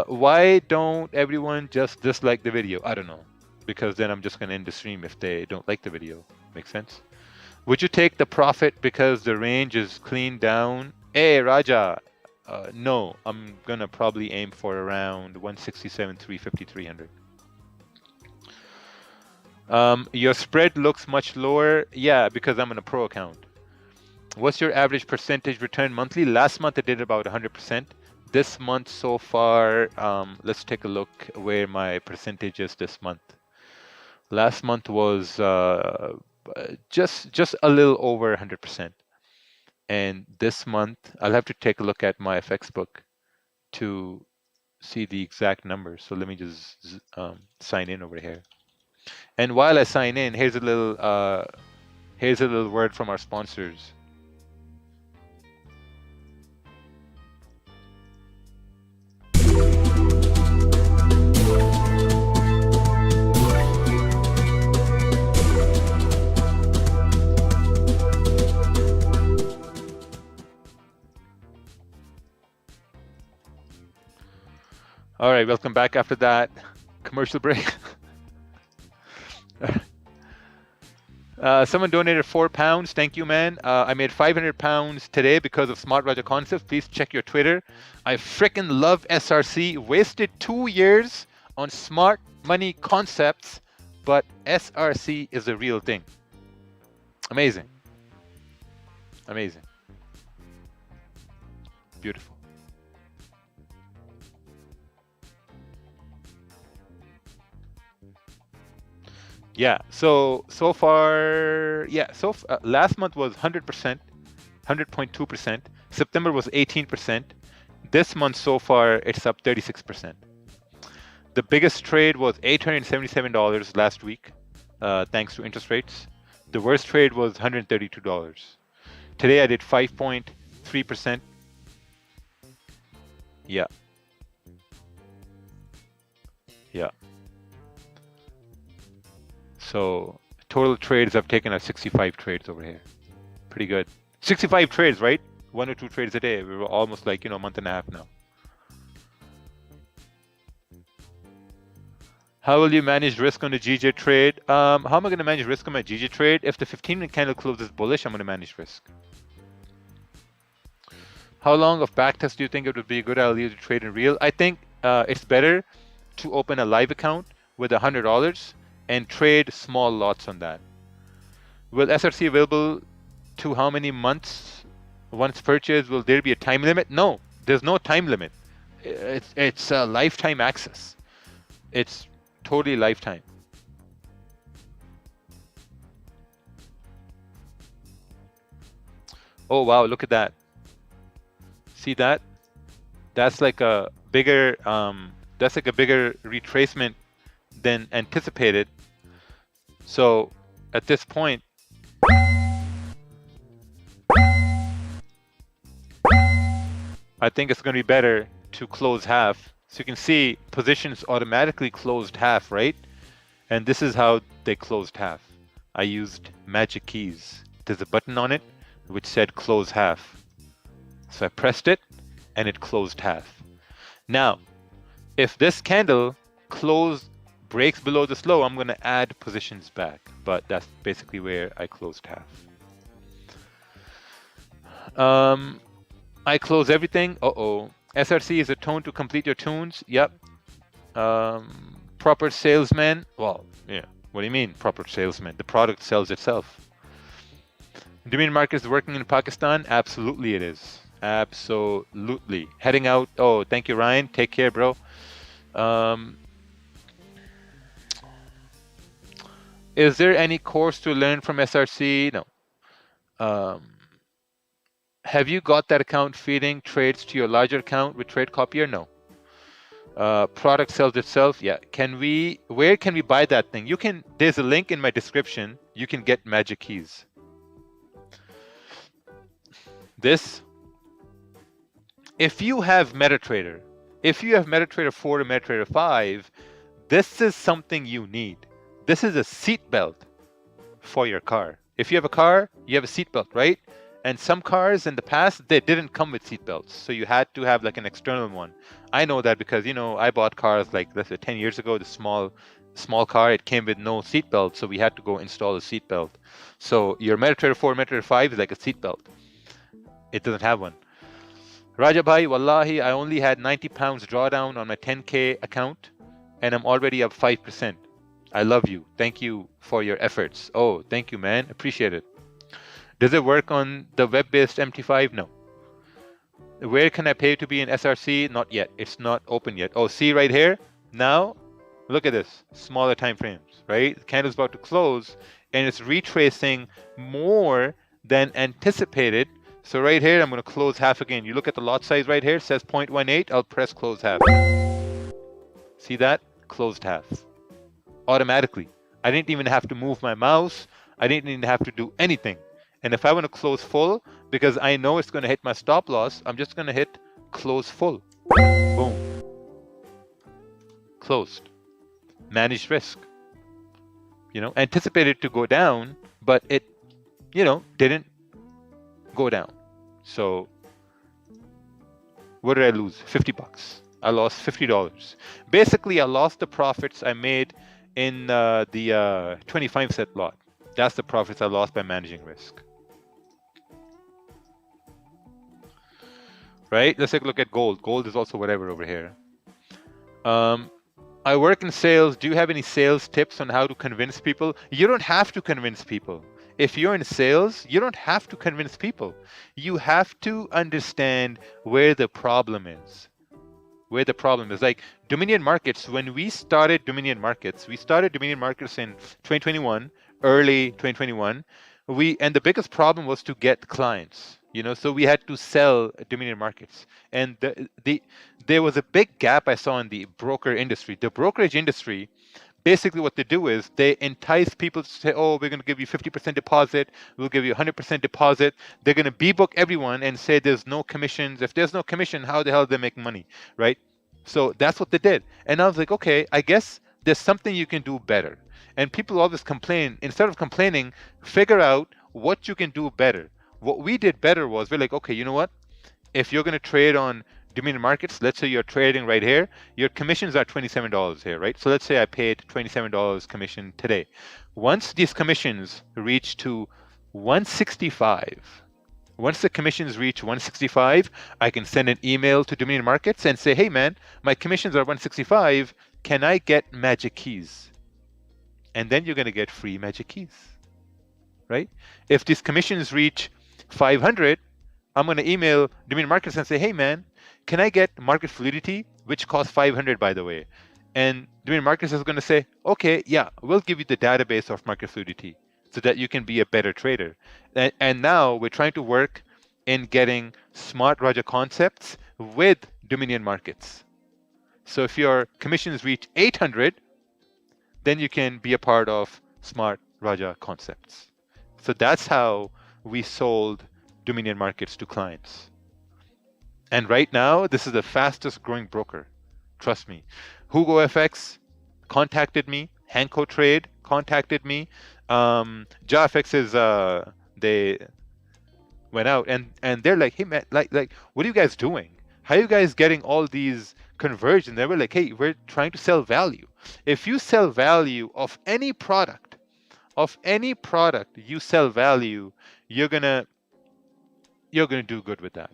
Why don't everyone just dislike the video? I don't know, because then I'm just gonna end the stream if they don't like the video. Makes sense? Would you take the profit because the range is clean down? Hey Raja, no, I'm gonna probably aim for around 167, 350, 300. Your spread looks much lower. Yeah, because I'm on a pro account. What's your average percentage return monthly? Last month I did about 100%. This month so far, let's take a look where my percentage is this month. Last month was just a little over 100%. And this month, I'll have to take a look at my FX book to see the exact numbers. So let me just sign in over here. And while I sign in, here's a little word from our sponsors. All right, welcome back after that commercial break. Someone donated £4. Thank you, man. I made £500 today because of Smart Raja Concepts. Please check your Twitter. I frickin' love SRC. Wasted 2 years on smart money concepts, but SRC is a real thing. Amazing. Amazing. Beautiful. Yeah, so far, yeah, last month was 100%, 100.2%. September was 18%. This month so far, it's up 36%. The biggest trade was $877 last week, thanks to interest rates. The worst trade was $132. Today I did 5.3%. Yeah. Yeah. So total trades I've taken are 65 trades over here. Pretty good. 65 trades, right? 1 or 2 trades a day. We were almost like, a month and a half now. How will you manage risk on the GJ trade? How am I going to manage risk on my GJ trade? If the 15-minute candle closes bullish, I'm going to manage risk. How long of backtest do you think it would be a good idea to trade in real? I think it's better to open a live account with $100 and trade small lots on that. Will SRC available to how many months once purchased? Will there be a time limit? No, there's no time limit. It's a lifetime access. It's totally lifetime. Oh wow, look at that. See that? That's like a bigger retracement than anticipated. So at this point, I think it's going to be better to close half. So you can see positions automatically closed half, right? And this is how they closed half. I used magic keys. There's a button on it which said close half. So I pressed it and it closed half. Now, if this candle breaks below this low, I'm going to add positions back. But that's basically where I closed half. I close everything. SRC is a tone to complete your tunes. Yep. Proper salesman. Well, yeah. What do you mean, proper salesman? The product sells itself. Dominion market is working in Pakistan? Absolutely it is. Absolutely. Heading out. Oh, thank you, Ryan. Take care, bro. Is there any course to learn from SRC? No. Have you got that account feeding trades to your larger account with Trade Copier? No. Product sells itself. Yeah. Where can we buy that thing? There's a link in my description. You can get magic keys. This, if you have MetaTrader, if you have MetaTrader 4 to MetaTrader 5, this is something you need. This is a seatbelt for your car. If you have a car, you have a seatbelt, right? And some cars in the past, they didn't come with seatbelts. So you had to have like an external one. I know that because, you know, I bought cars like, let's say 10 years ago, the small car, it came with no seatbelt. So we had to go install a seatbelt. So your MetaTrader 4, MetaTrader 5 is like a seatbelt. It doesn't have one. Raja Bhai, wallahi, I only had 90 pounds drawdown on my 10K account and I'm already up 5%. I love you. Thank you for your efforts. Oh, thank you, man. Appreciate it. Does it work on the web-based MT5? No. Where can I pay to be in SRC? Not yet. It's not open yet. Oh, see right here? Now, look at this. Smaller time frames, right? The candle's about to close and it's retracing more than anticipated. So right here, I'm going to close half again. You look at the lot size right here, it says 0.18. I'll press close half. See that? Closed half. Automatically. I didn't even have to move my mouse. I didn't even have to do anything. And if I want to close full, because I know it's going to hit my stop loss, I'm just going to hit close full. Boom. Closed. Managed risk. You know, anticipated to go down, but it, you know, didn't go down. So what did I lose? 50 bucks. I lost $50. Basically, I lost the profits I made in the 25 cent lot. That's the profits I lost by managing risk. Right? Let's take a look at gold. Gold is also whatever over here. I work in sales. Do you have any sales tips on how to convince people? You don't have to convince people. If you're in sales, you don't have to convince people. You have to understand where the problem is. Where the problem is. Like Dominion Markets, when we started Dominion Markets in 2021, early 2021, and the biggest problem was to get clients. You know, so we had to sell Dominion Markets, and there was a big gap I saw in the broker industry. The brokerage industry, basically what they do is they entice people to say, oh, we're going to give you 50% deposit, we'll give you 100% deposit. They're going to B-book everyone and say there's no commissions. If there's no commission, how the hell do they make money, right? So that's what they did. And I was like, okay, I guess there's something you can do better. And people always complain. Instead of complaining, figure out what you can do better. What we did better was we're like, okay, you know what? If you're going to trade on Dominion Markets, let's say you're trading right here, your commissions are $27 here, right? So let's say I paid $27 commission today. Once these commissions reach to 165, once the commissions reach 165, I can send an email to Dominion Markets and say, hey man, my commissions are 165. Can I get magic keys? And then you're going to get free magic keys, right? If these commissions reach 500, I'm going to email Dominion Markets and say, hey man, can I get market fluidity, which costs 500 by the way? And Dominion Markets is going to say, okay, yeah, we'll give you the database of market fluidity so that you can be a better trader. And now we're trying to work in getting smart Raja concepts with Dominion Markets. So if your commissions reach 800, then you can be a part of smart Raja concepts. So that's how we sold Dominion Markets to clients. And right now, this is the fastest growing broker. Trust me. Hugo FX contacted me. Hanko Trade contacted me. JavaFX is they went out and they're like, hey man, like what are you guys doing? How are you guys getting all these conversions? They were like, hey, we're trying to sell value. If you sell value of any product you sell value, you're gonna do good with that.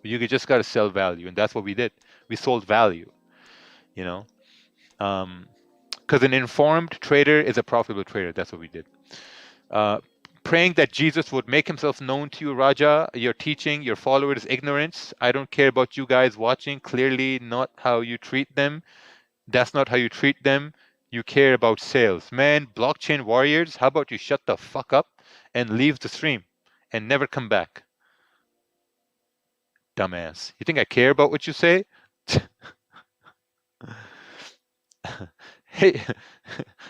You just got to sell value, and that's what we did. We sold value, you know, because an informed trader is a profitable trader. That's what we did. Praying that Jesus would make himself known to you, Raja. Your teaching, your followers' ignorance. I don't care about you guys watching. Clearly not how you treat them. That's not how you treat them. You care about sales. Man, blockchain warriors, how about you shut the fuck up and leave the stream and never come back? Dumbass. You think I care about what you say? Hey,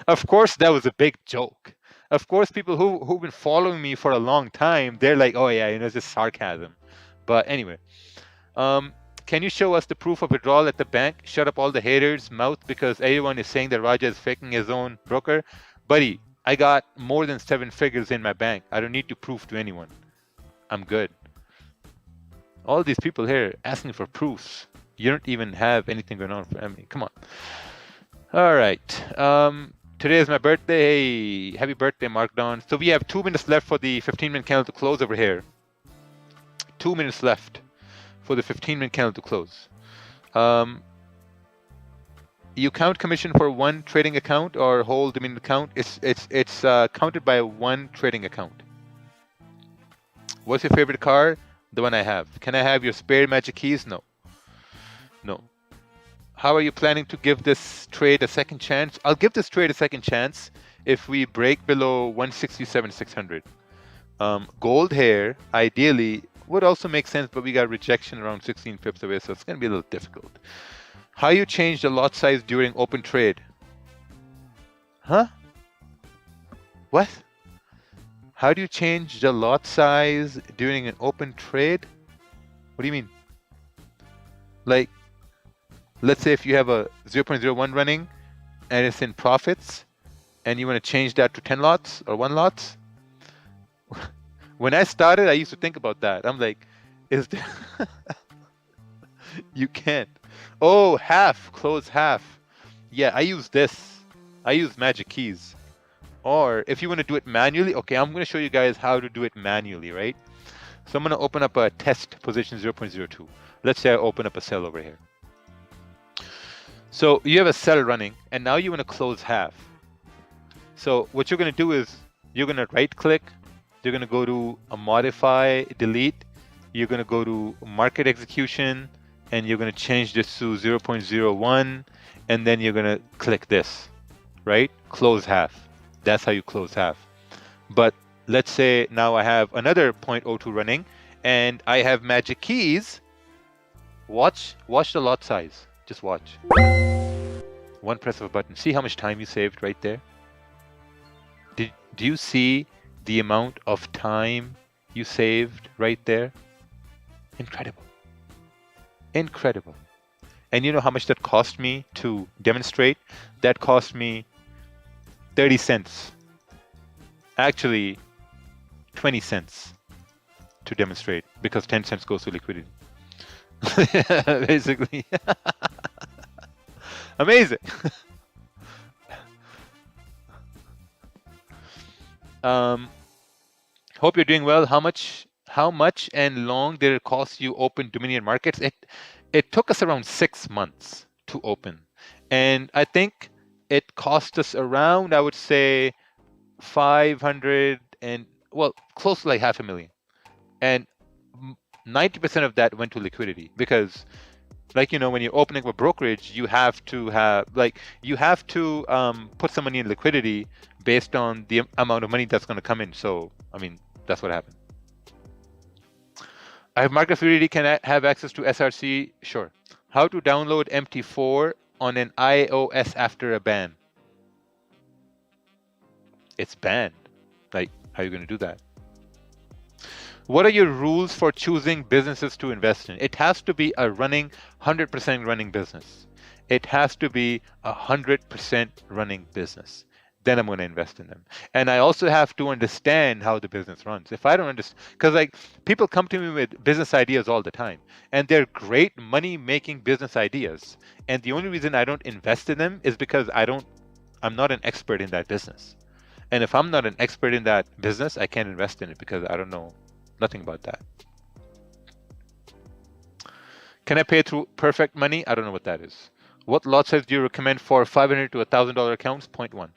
of course that was a big joke. Of course, people who've been following me for a long time, they're like, oh yeah, it's just sarcasm. But anyway, um, can you show us the proof of withdrawal at the bank? Shut up all the haters' mouth because everyone is saying that Raja is faking his own broker. Buddy, I got more than 7 figures in my bank. I don't need to prove to anyone. I'm good. All these people here asking for proofs. You don't even have anything going on. I mean, come on. All right. Today is my birthday. Hey, happy birthday, Mark Don. So we have 2 minutes left for the 15-minute candle to close over here. 2 minutes left for the 15-minute candle to close. You count commission for one trading account or whole dominion account? It's counted by one trading account. What's your favorite car? The one I have. Can I have your spare magic keys? No. No. How are you planning to give this trade a second chance? I'll give this trade a second chance if we break below 167,600. Gold here, ideally, would also make sense, but we got rejection around 16 pips away, so it's going to be a little difficult. How you change the lot size during open trade? Huh? What? How do you change the lot size during an open trade? What do you mean? Like, let's say if you have a 0.01 running and it's in profits and you want to change that to 10 lots or 1 lots. When I started, I used to think about that. I'm like, is there... You can't. Oh, half, close half. Yeah, I use this. I use magic keys. Or if you want to do it manually, okay, I'm going to show you guys how to do it manually, right? So I'm going to open up a test position 0.02. Let's say I open up a sell over here. So you have a sell running, and now you want to close half. So what you're going to do is you're going to right click. You're going to go to a modify, delete. You're going to go to market execution, and you're going to change this to 0.01, and then you're going to click this, right? Close half. That's how you close half. But let's say now I have another 0.02 running, and I have magic keys. Watch the lot size. Just watch. One press of a button. See how much time you saved right there? Do you see the amount of time you saved right there? Incredible. Incredible. And you know how much that cost me to demonstrate? That cost me 30 cents. Actually, 20 cents to demonstrate because 10 cents goes to liquidity. Basically. Amazing. Hope you're doing well. How much and long did it cost you open Dominion markets? It took us around 6 months to open. And I think it cost us around, I would say, 500 and, well, close to like $500,000. And 90% of that went to liquidity because, like, when you're opening a brokerage, you have to put some money in liquidity based on the amount of money that's going to come in. So, I mean, that's what happened. I have market fluidity. Can I have access to SRC? Sure. How to download MT4 on an iOS after a ban? It's banned. Like, how are you going to do that? What are your rules for choosing businesses to invest in? It has to be a 100% running business. It has to be 100% running business. Then I'm going to invest in them. And I also have to understand how the business runs. If I don't understand, because like people come to me with business ideas all the time, and they're great money-making business ideas. And the only reason I don't invest in them is because I'm not an expert in that business. And if I'm not an expert in that business, I can't invest in it because I don't know nothing about that. Can I pay through Perfect Money? I don't know what that is. What lot size do you recommend for $500 to $1,000 accounts? 0.1.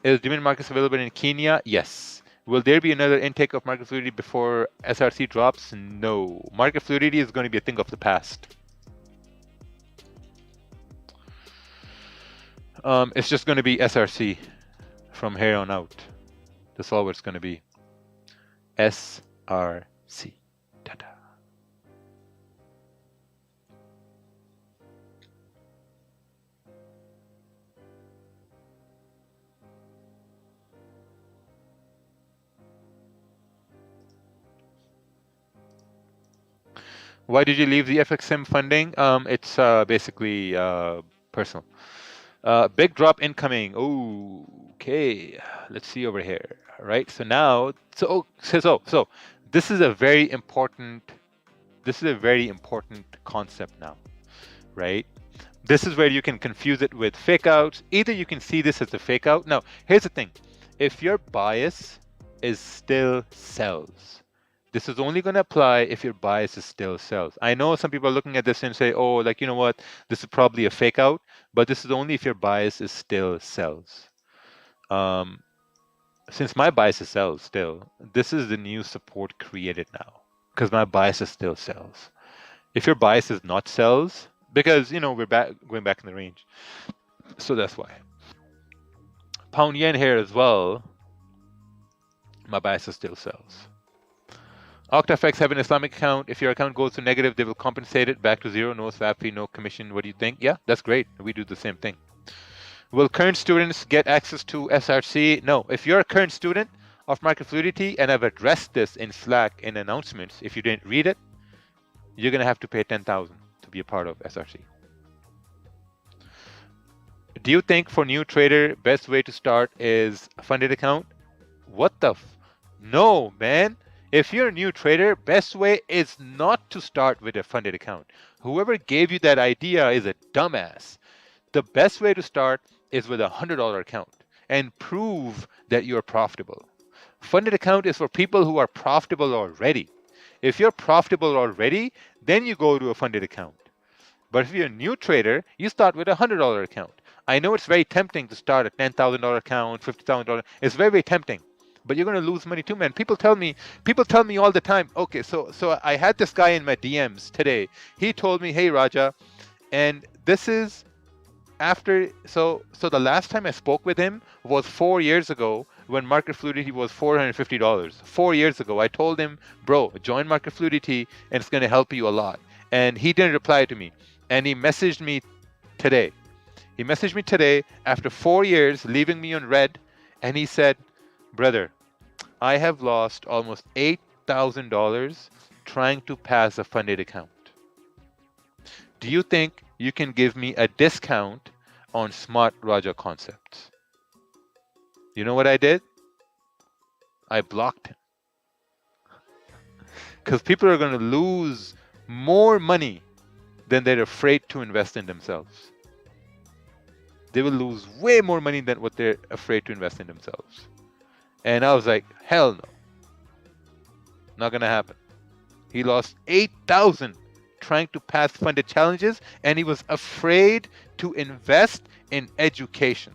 Is Dominion markets available in Kenya? Yes. Will there be another intake of market fluidity before SRC drops? No. Market fluidity is going to be a thing of the past. It's just going to be SRC from here on out. That's all it's going to be. SRC. Ta-da. Why did you leave the FXM funding? It's basically personal. Big drop incoming. Oh, okay. Let's see over here. Right. So now, so this is a very important. This is a very important concept now, right? This is where you can confuse it with fake outs. Either you can see this as a fake out. Now, here's the thing. If your bias is still sells, this is only going to apply if your bias is still sells. I know some people are looking at this and say, oh, like, you know what? This is probably a fake out, but this is only if your bias is still sells. Since my bias is sells still, this is the new support created now because my bias is still sells. If your bias is not sells, because we're going back in the range, so that's why. Pound yen here as well. My bias is still sells. OctaFX have an Islamic account. If your account goes to negative, they will compensate it back to zero. No swap fee, no commission. What do you think? Yeah, that's great. We do the same thing. Will current students get access to SRC? No. If you're a current student of Market Fluidity, and I've addressed this in Slack in announcements, if you didn't read it, you're going to have to pay $10,000 to be a part of SRC. Do you think for new trader, best way to start is a funded account? What the No, man. If you're a new trader, best way is not to start with a funded account. Whoever gave you that idea is a dumbass. The best way to start is with a $100 account and prove that you're profitable. Funded account is for people who are profitable already. If you're profitable already, then you go to a funded account. But if you're a new trader, you start with a $100 account. I know it's very tempting to start a $10,000 account, $50,000. It's very, very tempting. But you're going to lose money too, man. People tell me all the time. Okay, so I had this guy in my DMs today. He told me, "Hey, Raja," and this is after. So the last time I spoke with him was 4 years ago when Market Fluidity was $450. 4 years ago, I told him, "Bro, join Market Fluidity, and it's going to help you a lot." And he didn't reply to me. And he messaged me today. He messaged me today after 4 years, leaving me on red, and he said, "Brother, I have lost almost $8,000 trying to pass a funded account. Do you think you can give me a discount on Smart Raja concepts?" You know what I did? I blocked him. Because people are going to lose more money than they're afraid to invest in themselves. They will lose way more money than what they're afraid to invest in themselves. And I was like, hell no. Not going to happen. He lost 8,000 trying to pass funded challenges, and he was afraid to invest in education.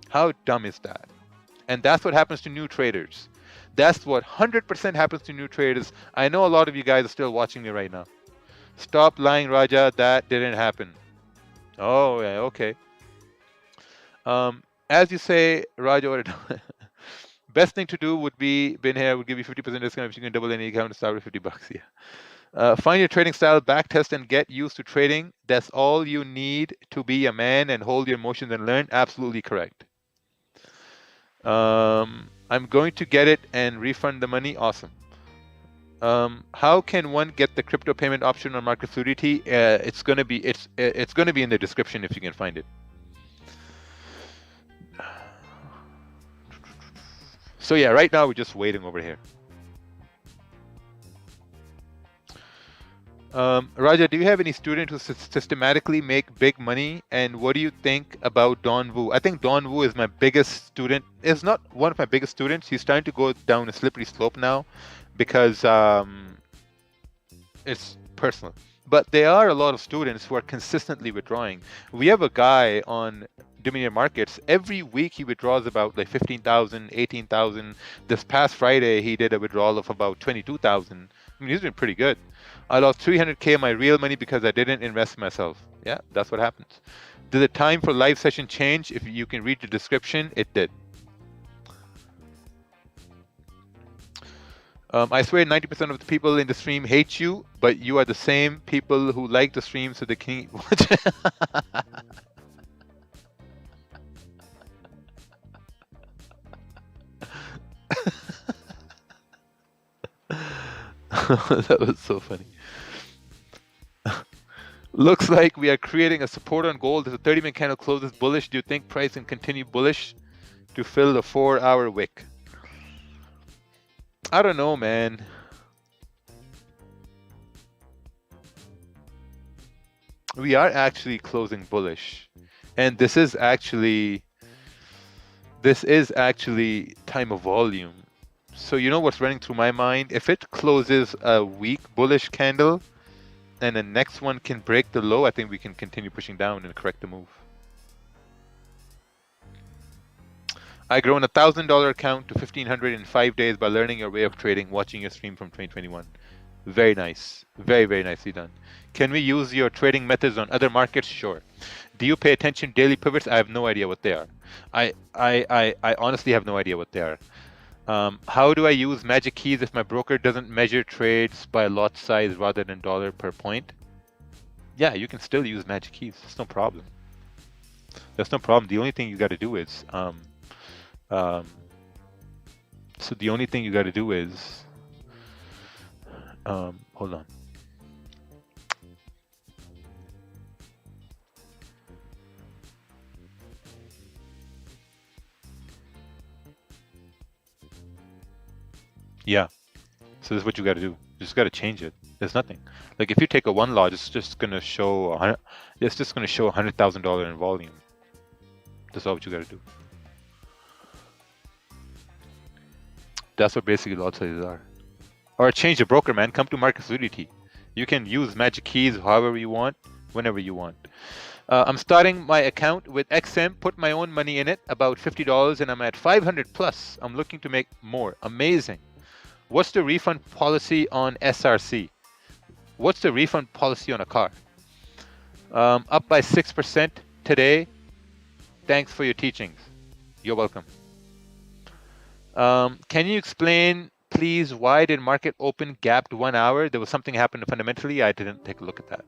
How dumb is that? And that's what happens to new traders. That's what 100% happens to new traders. I know a lot of you guys are still watching me right now. Stop lying, Raja. That didn't happen. Oh, yeah, okay. As you say, Raja, best thing to do would be, been here, would give you 50% discount if you can double any account and start with $50. Yeah. Find your trading style, back test, and get used to trading. That's all you need to be a man and hold your emotions and learn. Absolutely correct. I'm going to get it and refund the money. Awesome. How can one get the crypto payment option on Market Fluidity? It's gonna be in the description if you can find it. So yeah, right now we're just waiting over here. Raja, do you have any students who systematically make big money? And what do you think about Don Wu? I think Don Wu is my biggest student. Is not one of my biggest students. He's starting to go down a slippery slope now because it's personal. But there are a lot of students who are consistently withdrawing. We have a guy on Dominion Markets. Every week he withdraws about like 15,000, 18,000. This past Friday he did a withdrawal of about 22,000. I mean, he's been pretty good. I lost 300K of my real money because I didn't invest myself. Yeah, that's what happens. Did the time for live session change? If you can read the description, it did. I swear 90% of the people in the stream hate you, but you are the same people who like the stream so they can watch. That was so funny. Looks like we are creating a support on gold. If the 30-minute candle closes bullish, do you think price can continue bullish to fill the 4-hour wick? I don't know, man. We are actually closing bullish, and this is actually time of volume. So you know what's running through my mind? If it closes a weak bullish candle and the next one can break the low, I think we can continue pushing down and correct the move. I grown a $1,000 account to $1,500 in 5 days by learning your way of trading, watching your stream from 2021. Very nice. Very, very nicely done. Can we use your trading methods on other markets? Sure. Do you pay attention to daily pivots? I have no idea what they are. I honestly have no idea what they are. How do I use magic keys if my broker doesn't measure trades by lot size rather than dollar per point? Yeah, you can still use magic keys. That's no problem. That's no problem. The only thing you got to do is, hold on. Yeah. So this is what you got to do. You just got to change it. There's nothing. Like if you take a one lot, it's just gonna show $100,000 in volume. That's all what you got to do. That's what basically lot sizes are. Or change the broker, man. Come to market fluidity. You can use magic keys however you want, whenever you want. I'm starting my account with XM, put my own money in it, about $50, and I'm at 500 plus. I'm looking to make more. Amazing. What's the refund policy on SRC? What's the refund policy on a car? Up by 6% today. Thanks for your teachings. You're welcome. Can you explain, please, why did market open gapped 1 hour? There was something happened fundamentally. I didn't take a look at that.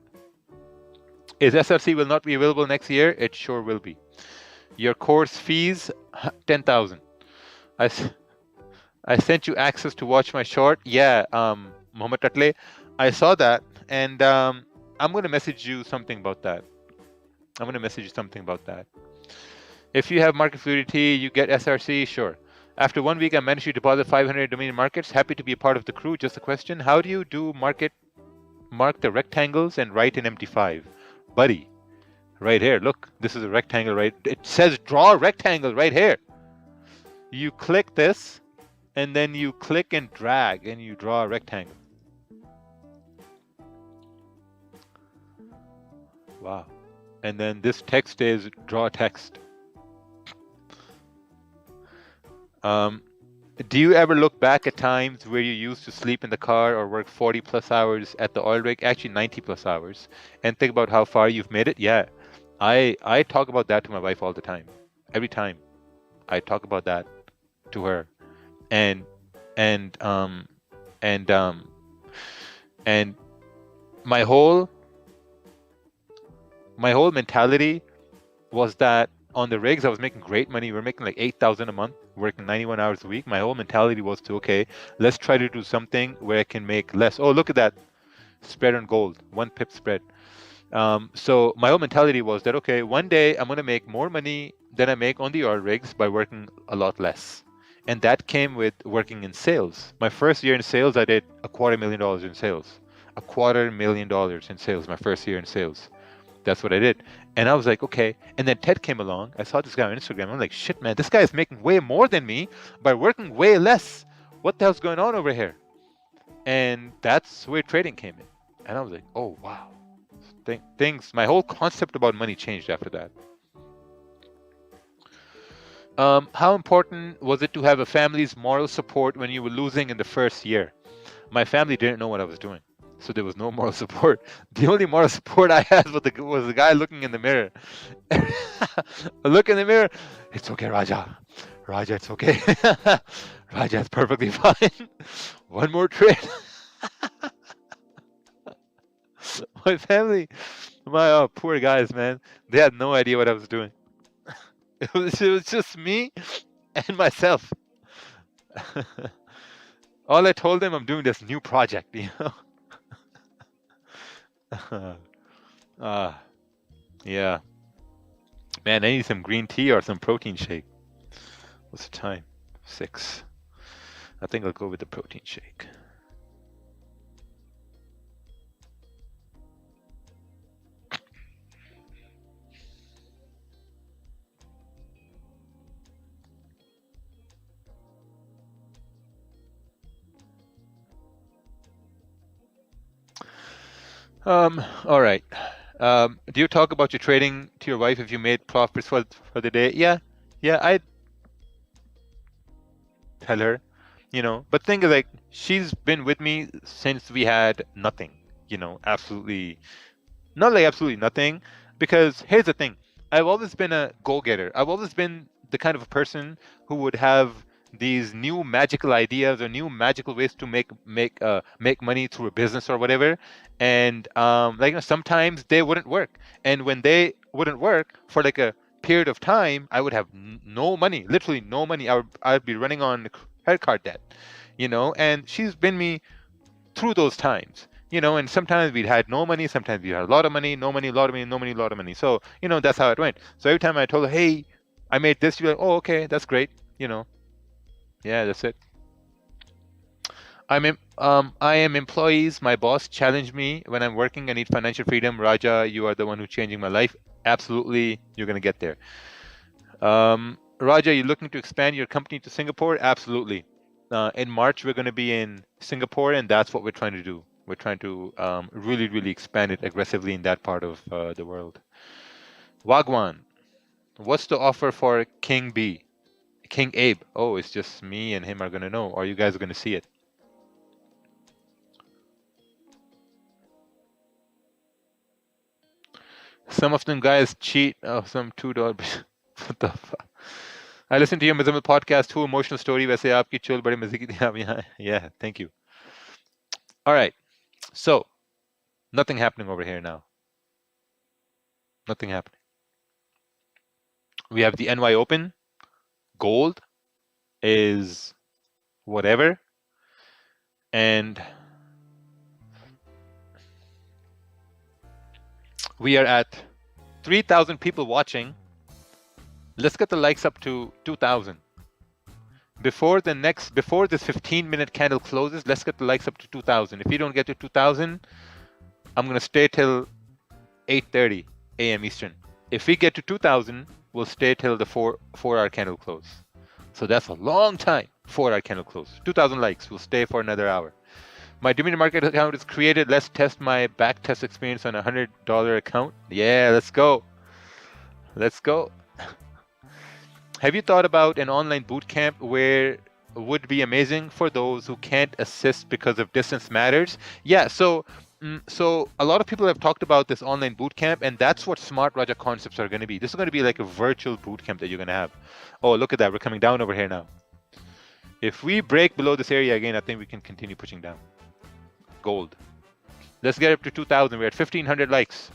Is SRC will not be available next year? It sure will be. Your course fees, 10,000. I sent you access to watch my short. Yeah, Mohammed Tatle, I saw that, and I'm going to message you something about that. If you have market fluidity, you get SRC, sure. After 1 week, I managed to deposit 500 Dominion markets. Happy to be a part of the crew. Just a question. How do you do mark the rectangles and write an MT5? Buddy, right here. Look, this is a rectangle, right? It says draw a rectangle right here. You click this, and then you click and drag, and you draw a rectangle. Wow. And then this text is draw text. Do you ever look back at times where you used to sleep in the car or work 40 plus hours at the oil rig, actually 90 plus hours, and think about how far you've made it? Yeah, I talk about that to my wife all the time. Every time I talk about that to her, and my whole mentality was that on the rigs I was making great money. We were making like 8,000 a month, working 91 hours a week. My whole mentality was to, okay, let's try to do something where I can make less. Oh, look at that spread on gold, 1 pip spread. So my whole mentality was that, okay, one day I'm going to make more money than I make on the oil rigs by working a lot less. And that came with working in sales. My first year in sales, I did $250,000 in sales. $250,000 in sales, my first year in sales. That's what I did. And I was like, okay. And then Ted came along. I saw this guy on Instagram. I'm like, shit, man, this guy is making way more than me by working way less. What the hell's going on over here? And that's where trading came in. And I was like, oh, wow. My whole concept about money changed after that. How important was it to have a family's moral support when you were losing in the first year? My family didn't know what I was doing, so there was no moral support. The only moral support I had was the guy looking in the mirror. Look in the mirror. It's okay, Raja. Raja, it's okay. Raja, it's perfectly fine. One more trade. My family, my poor guys, man. They had no idea what I was doing. It was just me and myself. All I told them, I'm doing this new project, you know. Yeah. Man, I need some green tea or some protein shake. What's the time? 6. I think I'll go with the protein shake. All right. Do you talk about your trading to your wife if you made profits for the day? Yeah, yeah, I tell her, But thing is, like, she's been with me since we had nothing, absolutely, not like absolutely nothing. Because here's the thing, I've always been a go-getter. I've always been the kind of a person who would have these new magical ideas or new magical ways to make money through a business or whatever. And sometimes they wouldn't work. And when they wouldn't work for like a period of time, I would have no money, literally no money. I'd be running on credit card debt, and she's been me through those times, and sometimes we'd had no money, sometimes we had a lot of money, no money, a lot of money, no money, a lot of money. So, that's how it went. So every time I told her, hey, I made this, you're like, oh, okay, that's great, yeah, that's it. I am employees. My boss challenged me when I'm working. I need financial freedom. Raja, you are the one who's changing my life. Absolutely, you're gonna get there. Raja, you're looking to expand your company to Singapore? Absolutely. In March, we're going to be in Singapore, and that's what we're trying to do. We're trying to really, really expand it aggressively in that part of the world. Wagwan, what's the offer for King B? King Abe? Oh, it's just me and him are going to know, or you guys are going to see it. Some of them guys cheat. Oh, some $2. What the fuck? I listened to your Mizamil podcast, Two Emotional Story. वैसे आपकी चोल बड़े मजे की थी आप यहाँ. Yeah, thank you. All right. So, nothing happening over here now. Nothing happening. We have the NY Open. Gold is whatever. And we are at 3,000 people watching. Let's get the likes up to 2,000. Before this 15-minute candle closes, let's get the likes up to 2,000. If you don't get to 2,000, I'm going to stay till 8:30 a.m. Eastern. If we get to 2,000, we'll stay till the 4-hour candle close. So that's a long time. 4-hour candle close. 2,000 likes. We'll stay for another hour. My Dominion Market account is created. Let's test my back test experience on a $100 account. Yeah, let's go. Let's go. Have you thought about an online boot camp where would be amazing for those who can't assist because of distance matters? Yeah, so a lot of people have talked about this online boot camp, and that's what Smart Raja concepts are going to be. This is going to be like a virtual boot camp that you're going to have. Oh, look at that. We're coming down over here now. If we break below this area again, I think we can continue pushing down. Gold. Let's get up to 2,000. We're at 1,500 likes.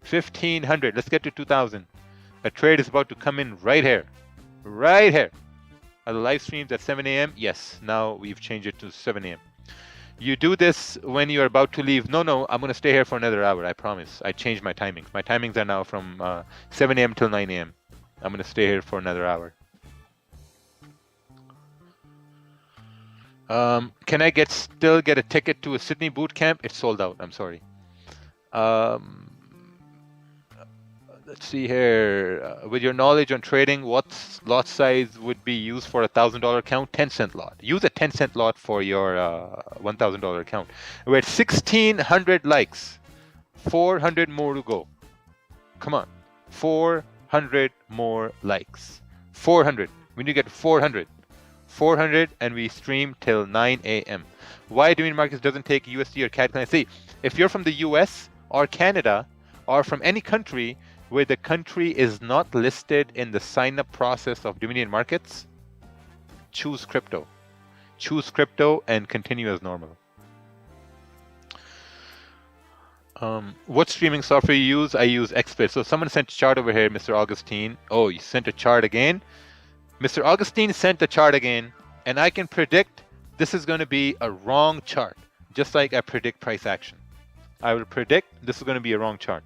1,500. Let's get to 2,000. A trade is about to come in right here. Right here. Are the live streams at 7 a.m.? Yes. Now we've changed it to 7 a.m. You do this when you're about to leave. No, I'm going to stay here for another hour. I promise. I changed my timings. My timings are now from 7 a.m. till 9 a.m. I'm going to stay here for another hour. Can I still get a ticket to a Sydney boot camp? It's sold out. I'm sorry. Let's see here. With your knowledge on trading, what lot size would be used for a $1,000 account? 10-cent lot. Use a 10-cent lot for your $1,000 account. We're at 1,600 likes. 400 more to go. Come on. 400 more likes. 400. We need to get 400. 400, and we stream till 9 a.m. Why Dominion Markets doesn't take USD or CAD clients? See, if you're from the US or Canada or from any country where the country is not listed in the sign-up process of Dominion Markets, choose crypto. Choose crypto and continue as normal. What streaming software you use? I use XSplit. So someone sent a chart over here, Mr. Augustine. Oh, you sent a chart again? Mr. Augustine sent the chart again, and I can predict this is going to be a wrong chart, just like I predict price action. I will predict this is going to be a wrong chart.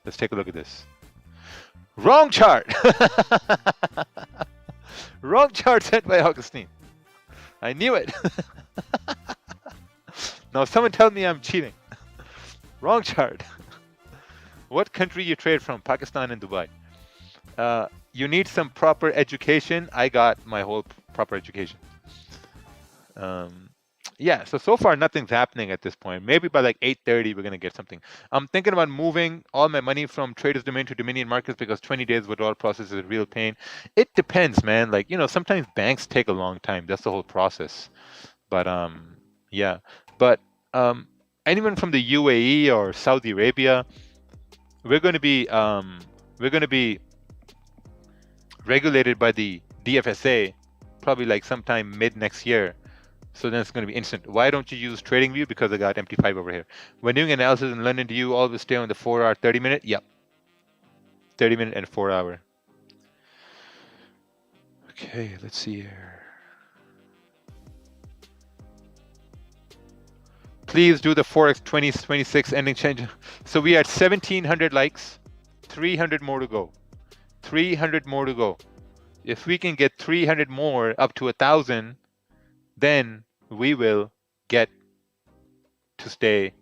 Let's take a look at this. Wrong chart. Wrong chart sent by Augustine. I knew it. Now someone tell me I'm cheating. Wrong chart. What country you trade from? Pakistan and Dubai. You need some proper education. I got my whole proper education. Yeah, so far nothing's happening at this point. Maybe by like 8:30 we're gonna get something. I'm thinking about moving all my money from Traders Domain to Dominion Markets because 20 days withdrawal process is a real pain. It depends, man. Like, sometimes banks take a long time. That's the whole process. But yeah. But anyone from the UAE or Saudi Arabia, we're going to be regulated by the DFSA probably like sometime mid next year. So then it's going to be instant. Why don't you use TradingView? Because I got MT5 over here. When doing analysis in London, do you always stay on the 4-hour, 30-minute? Yep. 30-minute and 4-hour. Okay, let's see here. Please do the Forex 2026 ending change. So we are at 1,700 likes, 300 more to go. 300 more to go. If we can get 300 more up to 1,000, then we will get to stay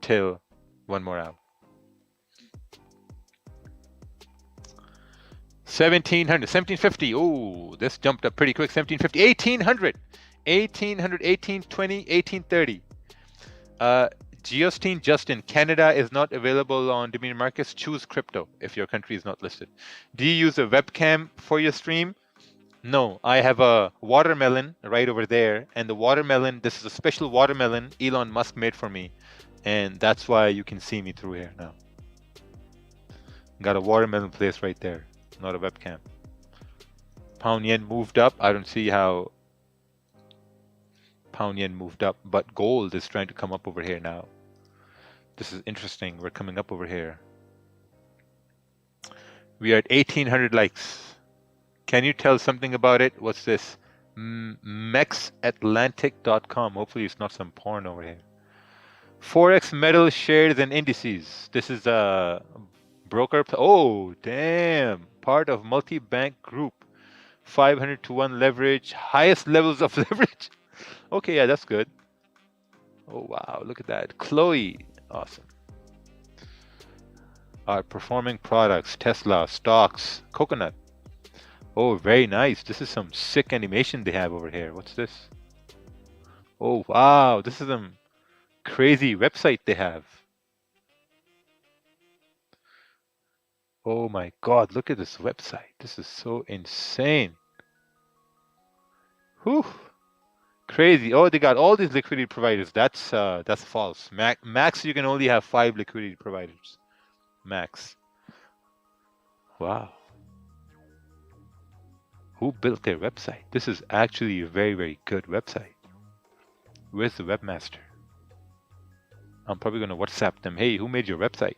till 1 more hour. 1,700, 1,750. Oh, this jumped up pretty quick. 1,750, 1,800, 1,800, 1,820, 1,830. Geostine Justin, Canada is not available on Dominion Markets. Choose crypto if your country is not listed. Do you use a webcam for your stream? No, I have a watermelon right over there, and the watermelon, this is a special watermelon Elon Musk made for me, and that's why you can see me through here now. Got a watermelon place right there, not a webcam. Pound yen moved up. I don't see how pound yen moved up, but gold is trying to come up over here now. This is interesting. We're coming up over here. We are at 1,800 likes. Can you tell something about it? What's this? Mexatlantic.com. Hopefully it's not some porn over here. Forex metal shares and indices. This is a broker. Oh, damn. Part of multi-bank group. 500 to 1 leverage. Highest levels of leverage. Okay, yeah, that's good. Oh, wow. Look at that. Chloe. Awesome. Our performing products. Tesla, stocks, coconut. Oh, very nice. This is some sick animation they have over here. What's this? Oh, wow. This is some crazy website they have. Oh my God, look at this website. This is so insane. Whew. Crazy. Oh, they got all these liquidity providers. That's false. Max, you can only have 5 liquidity providers. Max. Wow. Who built their website? This is actually a very, very good website. Where's the webmaster? I'm probably going to WhatsApp them. Hey, who made your website?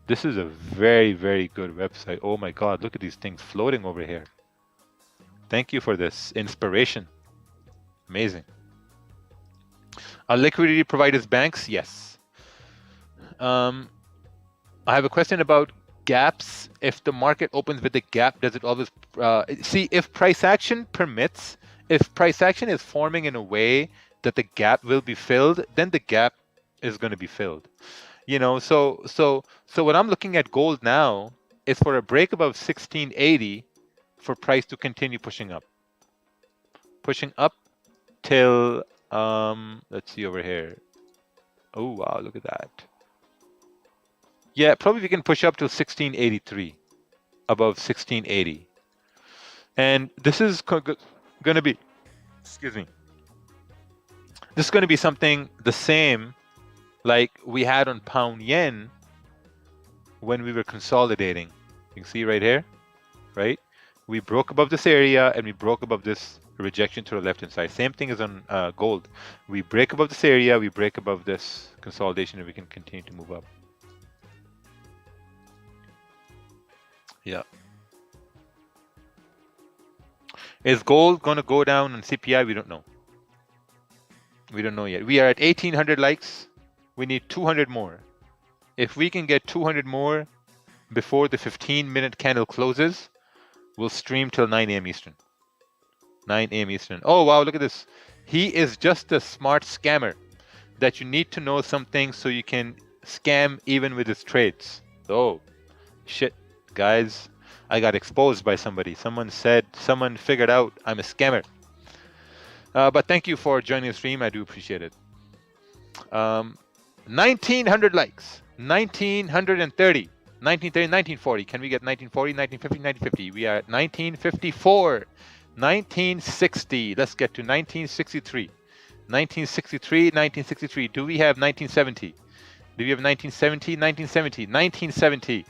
This is a very, very good website. Oh my God, look at these things floating over here. Thank you for this inspiration. Amazing. Are liquidity providers banks? Yes. I have a question about gaps. If the market opens with a gap, does it always see if price action permits, if price action is forming in a way that the gap will be filled, then the gap is going to be filled. So what I'm looking at gold now is for a break above 1680 for price to continue pushing up till let's see over here. Oh wow, look at that. Yeah, probably we can push up to 1683, above 1680. And this is going to be, excuse me, this is going to be something the same like we had on pound yen when we were consolidating. You can see right here, right? We broke above this area and we broke above this rejection to the left-hand side. Same thing as on gold. We break above this area, we break above this consolidation, and we can continue to move up. Yeah. Is gold going to go down on CPI? We don't know. We don't know yet. We are at 1,800 likes. We need 200 more. If we can get 200 more before the 15-minute candle closes, we'll stream till 9 a.m. Eastern. 9 a.m. Eastern. Oh, wow, look at this. He is just a smart scammer that you need to know some things so you can scam even with his trades. Oh, shit, guys. I got exposed by somebody. Someone figured out I'm a scammer. But thank you for joining the stream. I do appreciate it. 1900 likes. 1930. 1930, 1940. Can we get 1940, 1950, 1950? We are at 1954. 1960. Let's get to 1963. 1963, 1963. Do we have 1970? Do we have 1970? 1970. 1970.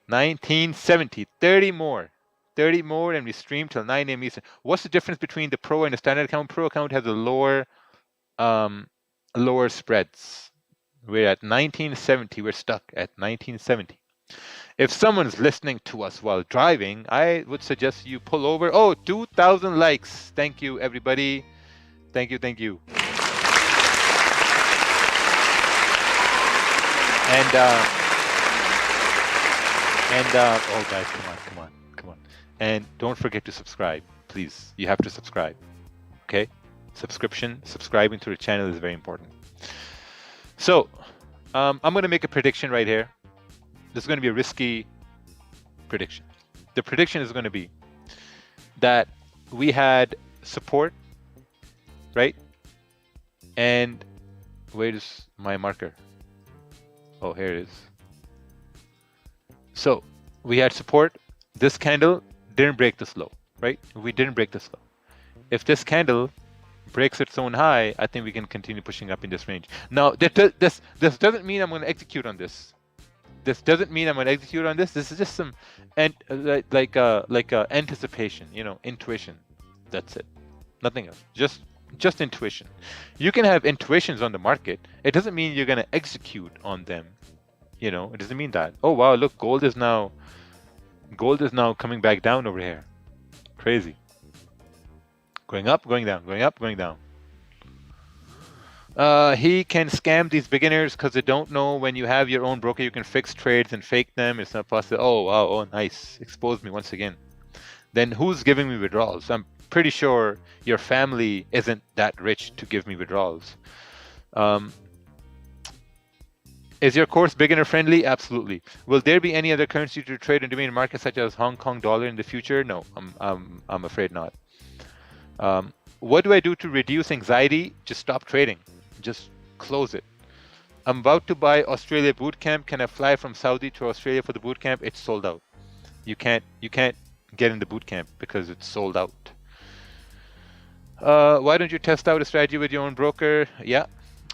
1970. 30 more. 30 more and we stream till 9 a.m. Eastern. What's the difference between the pro and the standard account? Pro account has a lower spreads. We're at 1970. We're stuck at 1970. If someone's listening to us while driving, I would suggest you pull over. Oh, 2,000 likes. Thank you, everybody. Thank you, thank you. Oh guys, come on. And don't forget to subscribe, please. You have to subscribe, okay? Subscribing to the channel is very important. So, I'm gonna make a prediction right here. This is gonna be a risky prediction. The prediction is gonna be that we had support, right? And where is my marker? Oh, here it is. So we had support. This candle didn't break this low, right? We didn't break this low. If this candle breaks its own high, I think we can continue pushing up in this range. Now, this doesn't mean I'm going to execute on this. This doesn't mean I'm going to execute on this. This is just some like anticipation, you know, intuition. That's it. Nothing else. Just intuition. You can have intuitions on the market. It doesn't mean you're going to execute on them. You know, it doesn't mean that. Oh wow, look, gold is now coming back down over here. Crazy. Going up, going down, going up, going down. He can scam these beginners because they don't know when you have your own broker, you can fix trades and fake them. It's not possible. Oh wow, oh nice. Exposed me once again. Then who's giving me withdrawals? I'm pretty sure your family isn't that rich to give me withdrawals. Is your course beginner friendly? Absolutely. Will there be any other currency to trade in domain markets such as Hong Kong dollar in the future? No, I'm afraid not. What do I do to reduce anxiety? Just stop trading. Just close it. I'm about to buy Australia bootcamp. Can I fly from Saudi to Australia for the bootcamp? It's sold out. You can't get in the bootcamp because it's sold out. Why don't you test out a strategy with your own broker? Yeah.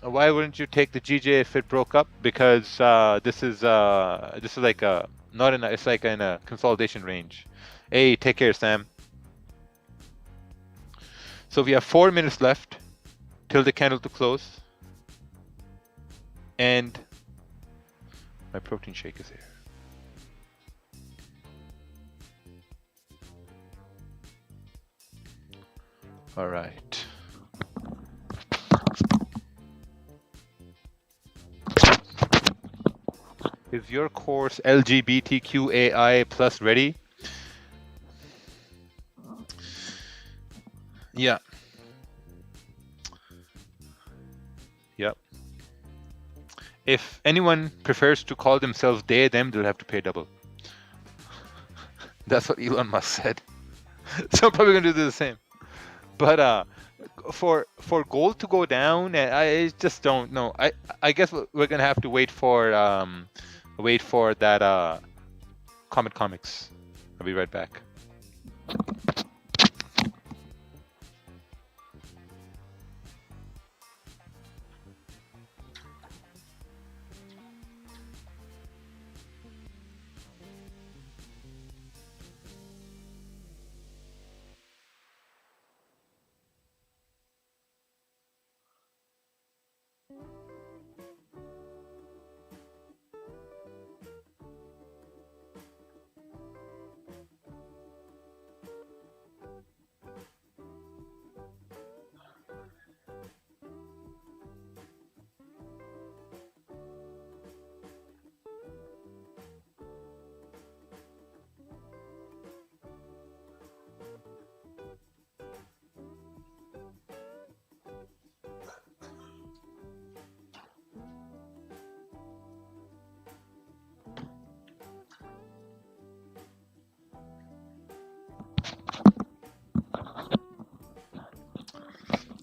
Why wouldn't you take the GJ if it broke up? Because this is like a it's like in a consolidation range. Hey, take care, Sam. So we have 4 minutes left till the candle to close, and my protein shake is here. All right. Is your course LGBTQAI plus ready? Yeah. Yep. If anyone prefers to call themselves they, them, they'll have to pay double. That's what Elon Musk said. So I'm probably gonna do the same. But for gold to go down, I just don't know. I guess we're gonna have to wait for that Comet Comics. I'll be right back.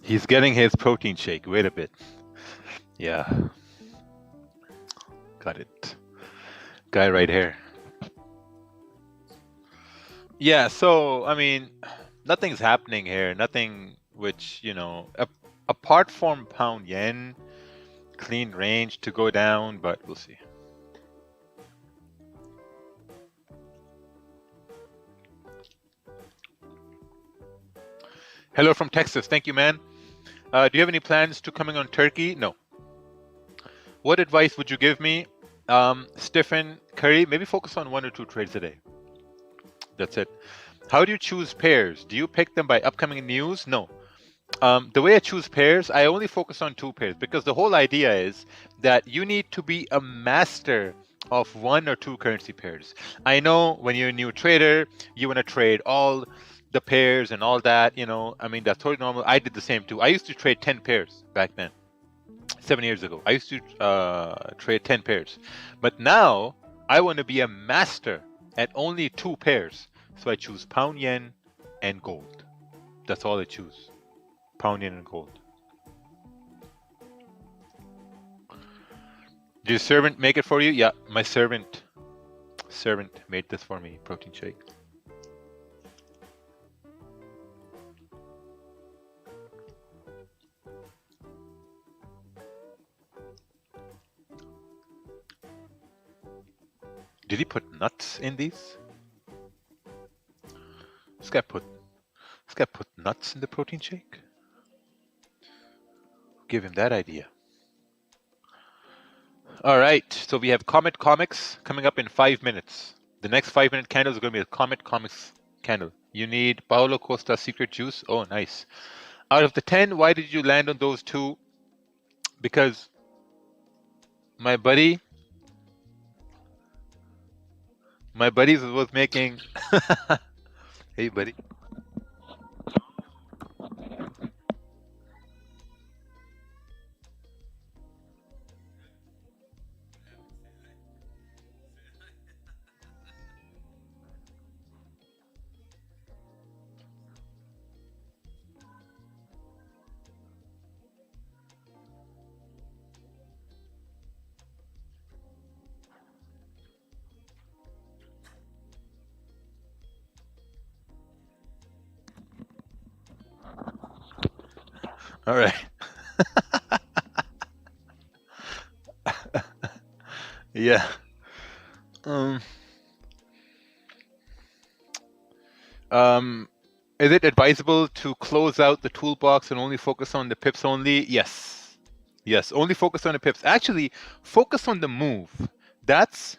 He's getting his protein shake. Wait a bit. Yeah, got it. Guy right here. Yeah, so I mean, nothing's happening here. Nothing which, apart from pound yen, clean range to go down, but we'll see. Hello from Texas. Thank you, man. Do you have any plans to coming on Turkey? No. What advice would you give me? Stephen Curry, maybe focus on 1 or 2 trades a day. That's it. How do you choose pairs? Do you pick them by upcoming news? No. The way I choose pairs, I only focus on 2 pairs because the whole idea is that you need to be a master of 1 or 2 currency pairs. I know when you're a new trader, you want to trade all the pairs and all that, I mean, that's totally normal. I did the same too. I used to trade 10 pairs back then, 7 years ago. I used to trade 10 pairs. But now I want to be a master at only 2 pairs. So I choose pound yen and gold. That's all I choose. Pound yen and gold. Did your servant make it for you? Yeah, my servant made this for me, protein shake. Did he put nuts in these? This guy put nuts in the protein shake? Give him that idea. All right, so we have Comet Comics coming up in 5 minutes. The next 5-minute candle is going to be a Comet Comics candle. You need Paulo Costa Secret Juice. Oh, nice. Out of the 10, why did you land on those 2? Because my buddies was making... Hey, buddy. All right. Yeah. Is it advisable to close out the toolbox and only focus on the pips only? Yes. Yes, only focus on the pips. Actually, focus on the move. That's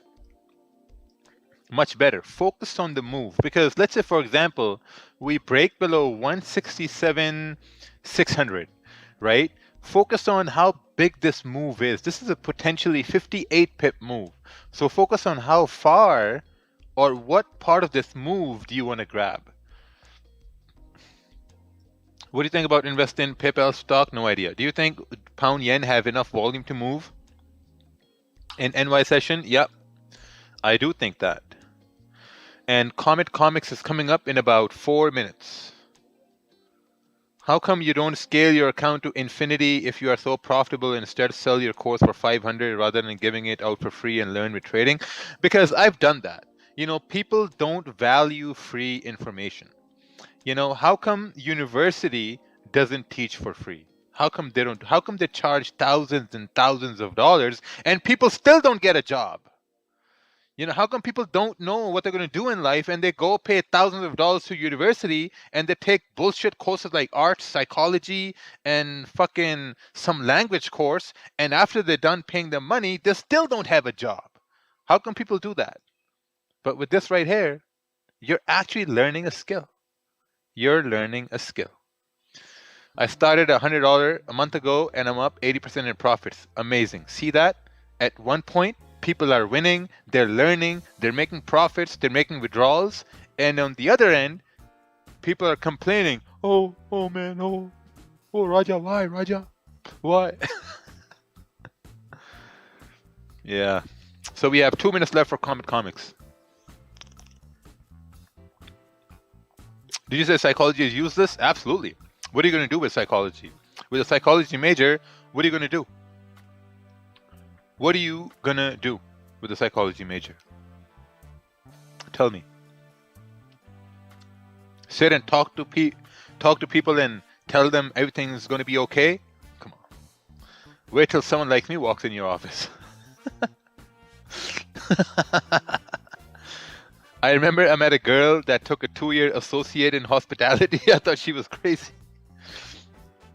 much better. Focus on the move. Because let's say, for example, we break below 167,600, right? Focus on how big this move is. This is a potentially 58 pip move. So focus on how far or what part of this move do you want to grab. What do you think about investing in PayPal stock? No idea. Do you think pound yen have enough volume to move in NY session? Yep, I do think that. And Comet Comics is coming up in about 4 minutes. How come you don't scale your account to infinity if you are so profitable and instead sell your course for 500 rather than giving it out for free and learn with trading? Because I've done that. People don't value free information. How come university doesn't teach for free? How come they charge thousands and thousands of dollars and people still don't get a job? How come people don't know what they're going to do in life and they go pay thousands of dollars to university and they take bullshit courses like art, psychology, and fucking some language course, and after they're done paying them money, they still don't have a job? How come people do that? But with this right here, you're actually learning a skill. You're learning a skill. I started $100 a month ago and I'm up 80% in profits. Amazing. See that? At one point, people are winning, they're learning, they're making profits, they're making withdrawals. And on the other end, people are complaining, oh man, oh Raja, why, Raja? Why? Yeah. So we have 2 minutes left for Comet Comics. Did you say psychology is useless? Absolutely. What are you going to do with psychology? With a psychology major, what are you going to do? What are you going to do with a psychology major? Tell me. Sit and talk to people and tell them everything's going to be okay? Come on. Wait till someone like me walks in your office. I remember I met a girl that took a 2-year associate in hospitality. I thought she was crazy.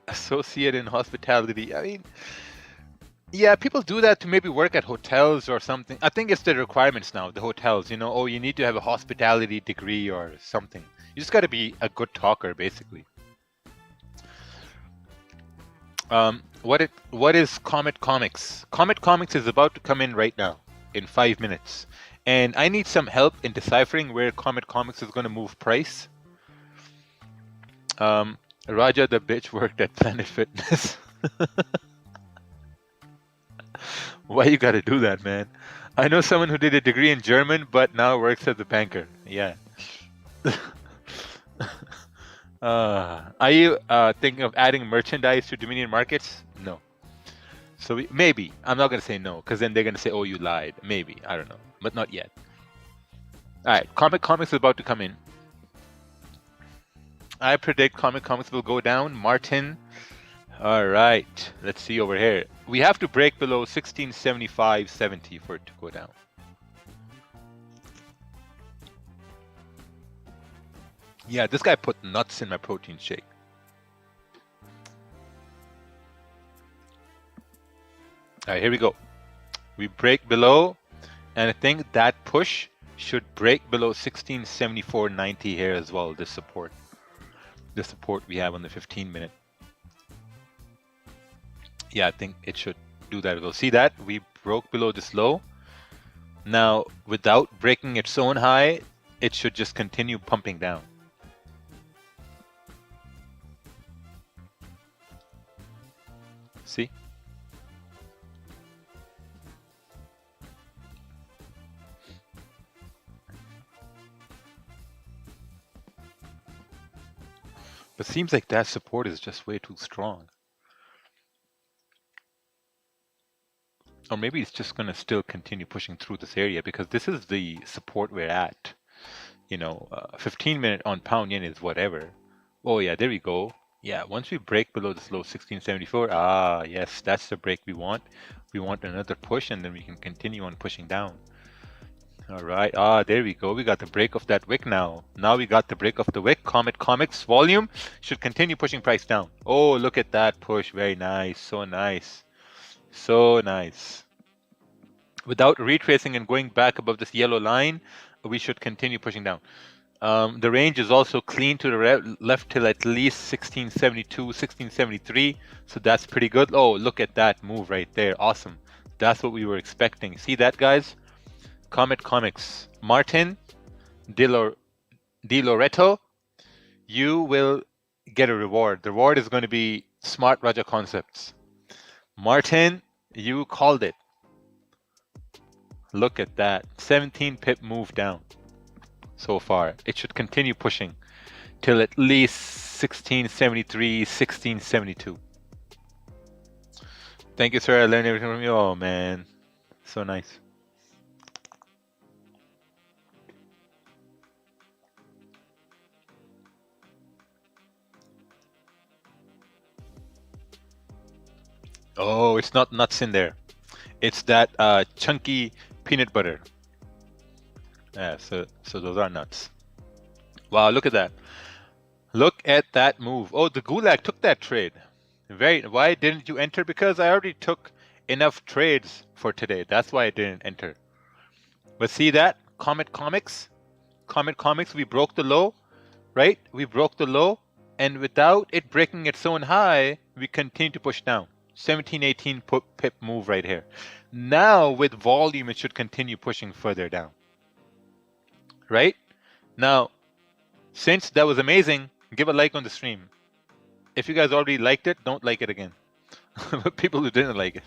Associate in hospitality. I mean, yeah, people do that to maybe work at hotels or something. I think it's the requirements now, the hotels, oh, you need to have a hospitality degree or something. You just got to be a good talker, basically. What is Comet Comics? Comet Comics is about to come in right now, in 5 minutes. And I need some help in deciphering where Comet Comics is going to move price. Raja the bitch worked at Planet Fitness. Why you gotta do that, man? I know someone who did a degree in German, but now works as a banker. Yeah. Are you thinking of adding merchandise to Dominion Markets? No. So maybe. I'm not gonna say no, because then they're gonna say, "Oh, you lied." Maybe. I don't know, but not yet. All right. Comic Comics is about to come in. I predict Comic Comics will go down. Martin. All right. Let's see over here. We have to break below 1675.70 for it to go down. Yeah, this guy put nuts in my protein shake. All right, here we go. We break below, and I think that push should break below 1674.90 here as well, this support. The support we have on the 15-minute. Yeah, I think it should do that as well. See that? We broke below this low. Now, without breaking its own high, it should just continue pumping down. See? But seems like that support is just way too strong. Or maybe it's just going to still continue pushing through this area because this is the support we're at. 15-minute on pound yen is whatever. Oh yeah, there we go. Yeah, once we break below this low 1674, yes, that's the break we want. We want another push and then we can continue on pushing down. All right, there we go. We got the break of that wick now. Now we got the break of the wick. Comet Comics volume should continue pushing price down. Oh, look at that push. Very nice. So nice. So nice. Without retracing and going back above this yellow line, we should continue pushing down. The range is also clean to the left till at least 1672, 1673. So that's pretty good. Oh, look at that move right there. Awesome. That's what we were expecting. See that, guys? Comet Comics. Martin Di Loretto, you will get a reward. The reward is going to be Smart Raja Concepts. Martin, you called it. Look at that. 17 pip move down so far. It should continue pushing till at least 1673, 1672. Thank you, sir. I learned everything from you. Oh, man. So nice. Oh, it's not nuts in there. It's that chunky peanut butter. Yeah, so those are nuts. Wow, look at that. Look at that move. Oh, the Gulag took that trade. Why didn't you enter? Because I already took enough trades for today. That's why I didn't enter. But see that? Comet Comics, we broke the low, right? We broke the low, and without it breaking its own high, we continue to push down. 17, 18 pip move right here. Now with volume, it should continue pushing further down. Right? Now, since that was amazing, give a like on the stream. If you guys already liked it, don't like it again. But people who didn't like it.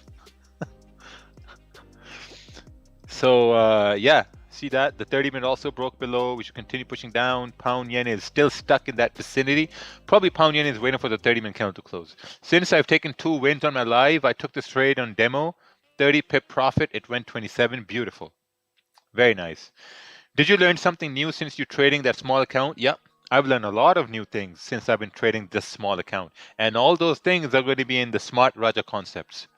So, yeah. See that? The 30-minute also broke below. We should continue pushing down. Pound yen is still stuck in that vicinity. Probably pound yen is waiting for the 30-minute candle to close. Since I've taken 2 wins on my live, I took this trade on demo. 30 pip profit. It went 27. Beautiful. Very nice. Did you learn something new since you're trading that small account? Yep. I've learned a lot of new things since I've been trading this small account. And all those things are going to be in the Smart Raja concepts.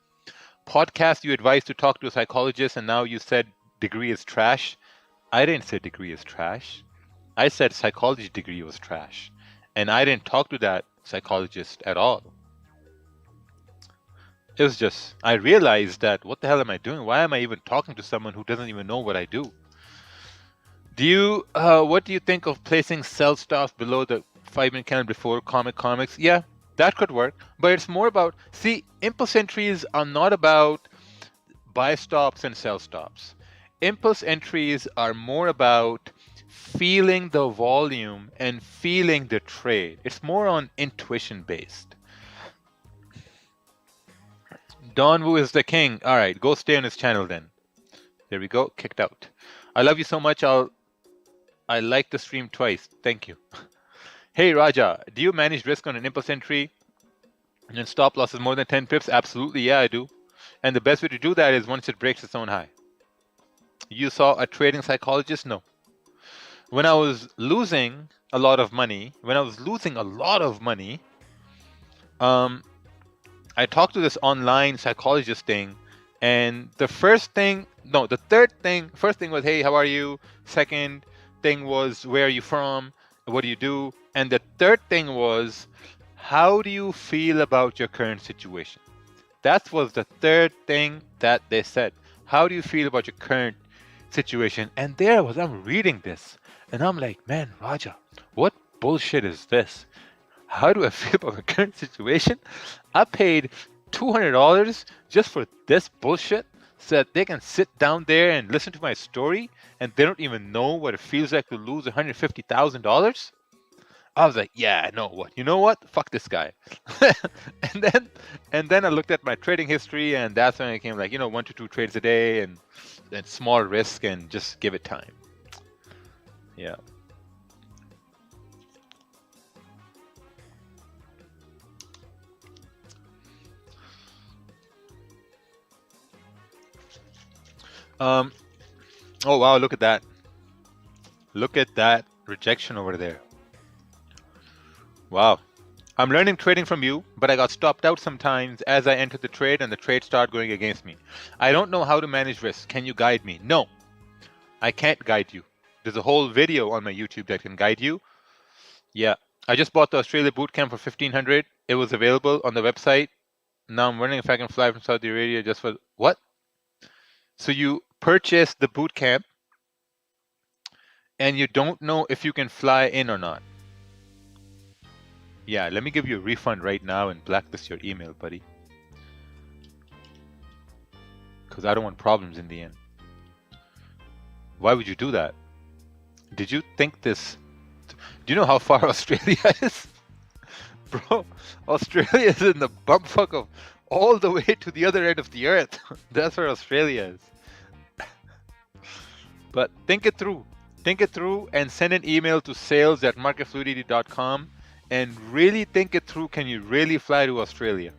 Podcast, you advised to talk to a psychologist, and now you said degree is trash. I didn't say degree is trash. I said psychology degree was trash. And I didn't talk to that psychologist at all. It was just, I realized that, what the hell am I doing? Why am I even talking to someone who doesn't even know what I do? What do you think of placing sell stops below the 5-minute candle before comics? Yeah, that could work. But it's more about, see, impulse entries are not about buy stops and sell stops. Impulse entries are more about feeling the volume and feeling the trade. It's more on intuition based. Don Wu is the king. All right, go stay on his channel then. There we go, kicked out. I love you so much. I like the stream twice. Thank you. Hey Raja, do you manage risk on an impulse entry and stop losses more than 10 pips? Absolutely, yeah, I do. And the best way to do that is once it breaks its own high. You saw a trading psychologist? No. When I was losing a lot of money, I talked to this online psychologist thing, and first thing was, hey, how are you? Second thing was, where are you from? What do you do? And the third thing was, how do you feel about your current situation? That was the third thing that they said. How do you feel about your current situation? And there was, I'm reading this, and I'm like, man, Raja, what bullshit is this? How do I feel about my current situation? I paid $200 just for this bullshit so that they can sit down there and listen to my story, and they don't even know what it feels like to lose $150,000? I was like, yeah, no, what? You know what? Fuck this guy. and then I looked at my trading history, and that's when I came like, 1 to 2 trades a day and small risk, and just give it time. Yeah. Oh wow, look at that. Look at that rejection over there. Wow. I'm learning trading from you, but I got stopped out sometimes as I entered the trade and the trade started going against me. I don't know how to manage risk. Can you guide me? No, I can't guide you. There's a whole video on my YouTube that can guide you. Yeah, I just bought the Australia bootcamp for $1,500. It was available on the website. Now I'm wondering if I can fly from Saudi Arabia just for what? So you purchase the bootcamp and you don't know if you can fly in or not. Yeah, let me give you a refund right now and blacklist your email, buddy. Because I don't want problems in the end. Why would you do that? Did you think this? Do you know how far Australia is? Bro, Australia is in the bumfuck of all the way to the other end of the earth. That's where Australia is. But think it through. Think it through and send an email to sales@marketfluidity.com and really think it through. Can you really fly to Australia?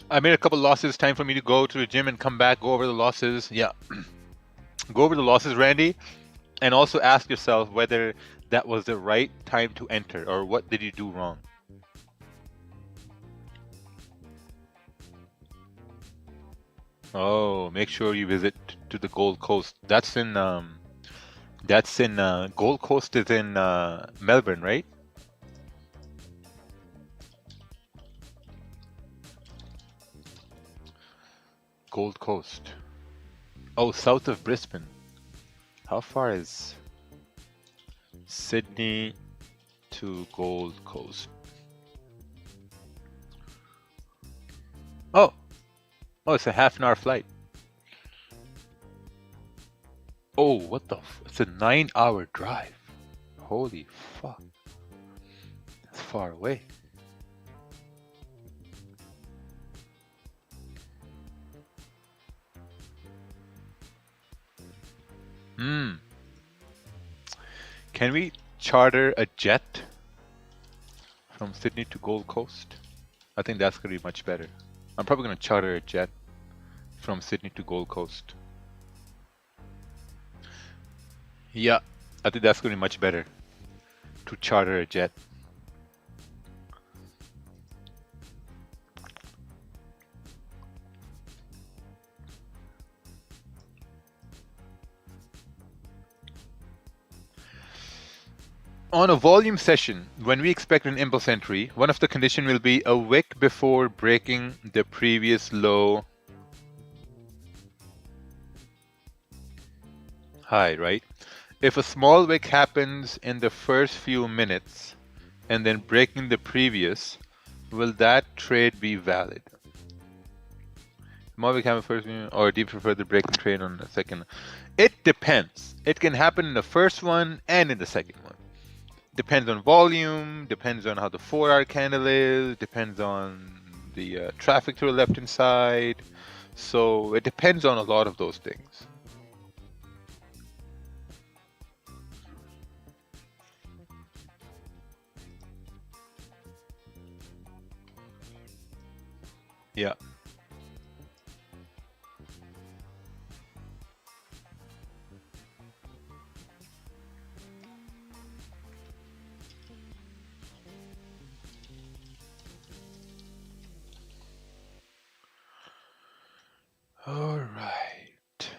I made a couple losses. Time for me to go to the gym and come back, go over the losses. Yeah. Go over the losses, Randy, and also ask yourself whether that was the right time to enter or what did you do wrong. Oh, make sure you visit to the Gold Coast. That's in Gold Coast is in Melbourne, right? Gold Coast. Oh, south of Brisbane. How far is Sydney to Gold Coast? Oh, it's a half-an-hour flight. Oh, what the? It's a 9-hour drive. Holy fuck. That's far away. Hmm. Can we charter a jet from Sydney to Gold Coast? I think that's going to be much better. I'm probably going to charter a jet from Sydney to Gold Coast. Yeah, I think that's going to be much better to charter a jet. On a volume session, when we expect an impulse entry, one of the conditions will be a wick before breaking the previous low high, right? If a small wick happens in the first few minutes and then breaking the previous, will that trade be valid? Small wick happens first, or do you prefer the breaking trade on the second? It depends. It can happen in the first one and in the second one. Depends on volume, depends on how the 4-hour candle is, depends on the traffic to the left-hand side. So it depends on a lot of those things. Yeah. All right.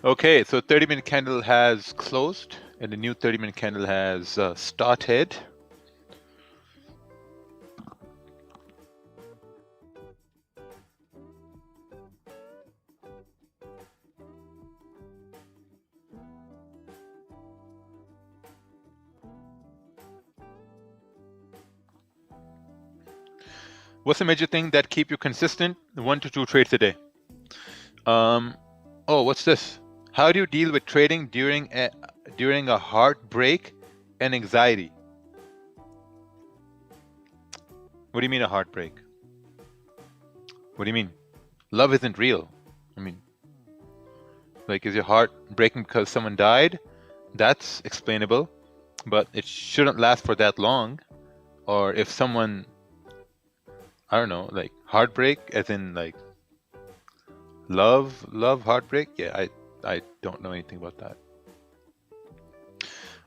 Okay, so 30-minute candle has closed and the new 30-minute candle has started. What's the major thing that keep you consistent? 1 to 2 trades a day. Oh, what's this? How do you deal with trading during a heartbreak and anxiety? What do you mean a heartbreak? What do you mean? Love isn't real. I mean, like, is your heart breaking because someone died? That's explainable, but it shouldn't last for that long. Or if someone, I don't know, like heartbreak, as in like love, heartbreak. Yeah, I don't know anything about that.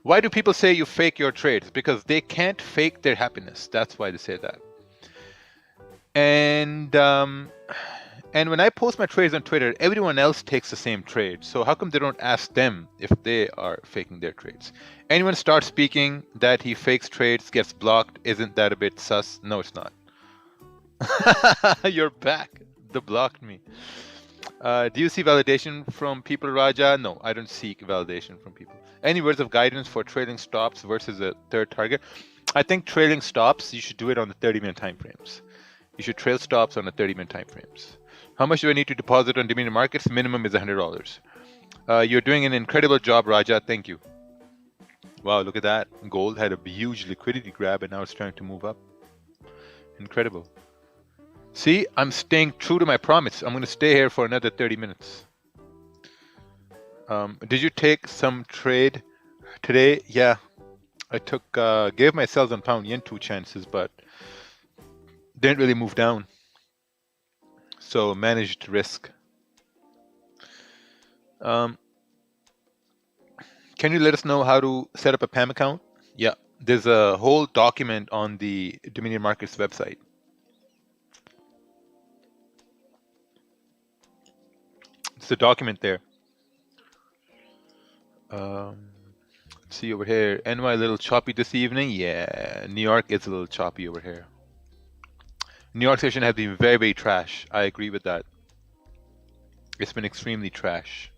Why do people say you fake your trades? Because they can't fake their happiness. That's why they say that. And when I post my trades on Twitter, everyone else takes the same trade. So how come they don't ask them if they are faking their trades? Anyone starts speaking that he fakes trades, gets blocked. Isn't that a bit sus? No, it's not. You're back. They blocked me. Do you see validation from people, Raja? No, I don't seek validation from people. Any words of guidance for trailing stops versus a third target? I think trailing stops, you should do it on the 30-minute time frames. You should trail stops on the 30-minute time frames. How much do I need to deposit on Dominion Markets? Minimum is $100. You're doing an incredible job, Raja. Thank you. Wow, look at that. Gold had a huge liquidity grab and now it's trying to move up. Incredible. See, I'm staying true to my promise. I'm going to stay here for another 30 minutes. Did you take some trade today? Yeah, I gave myself on pound yen 2 chances, but didn't really move down. So managed risk. Can you let us know how to set up a PAM account? Yeah, there's a whole document on the Dominion Markets website. It's a document there. Let's see over here. NY a little choppy this evening. Yeah, New York is a little choppy over here. New York session has been very, very trash. I agree with that. It's been extremely trash.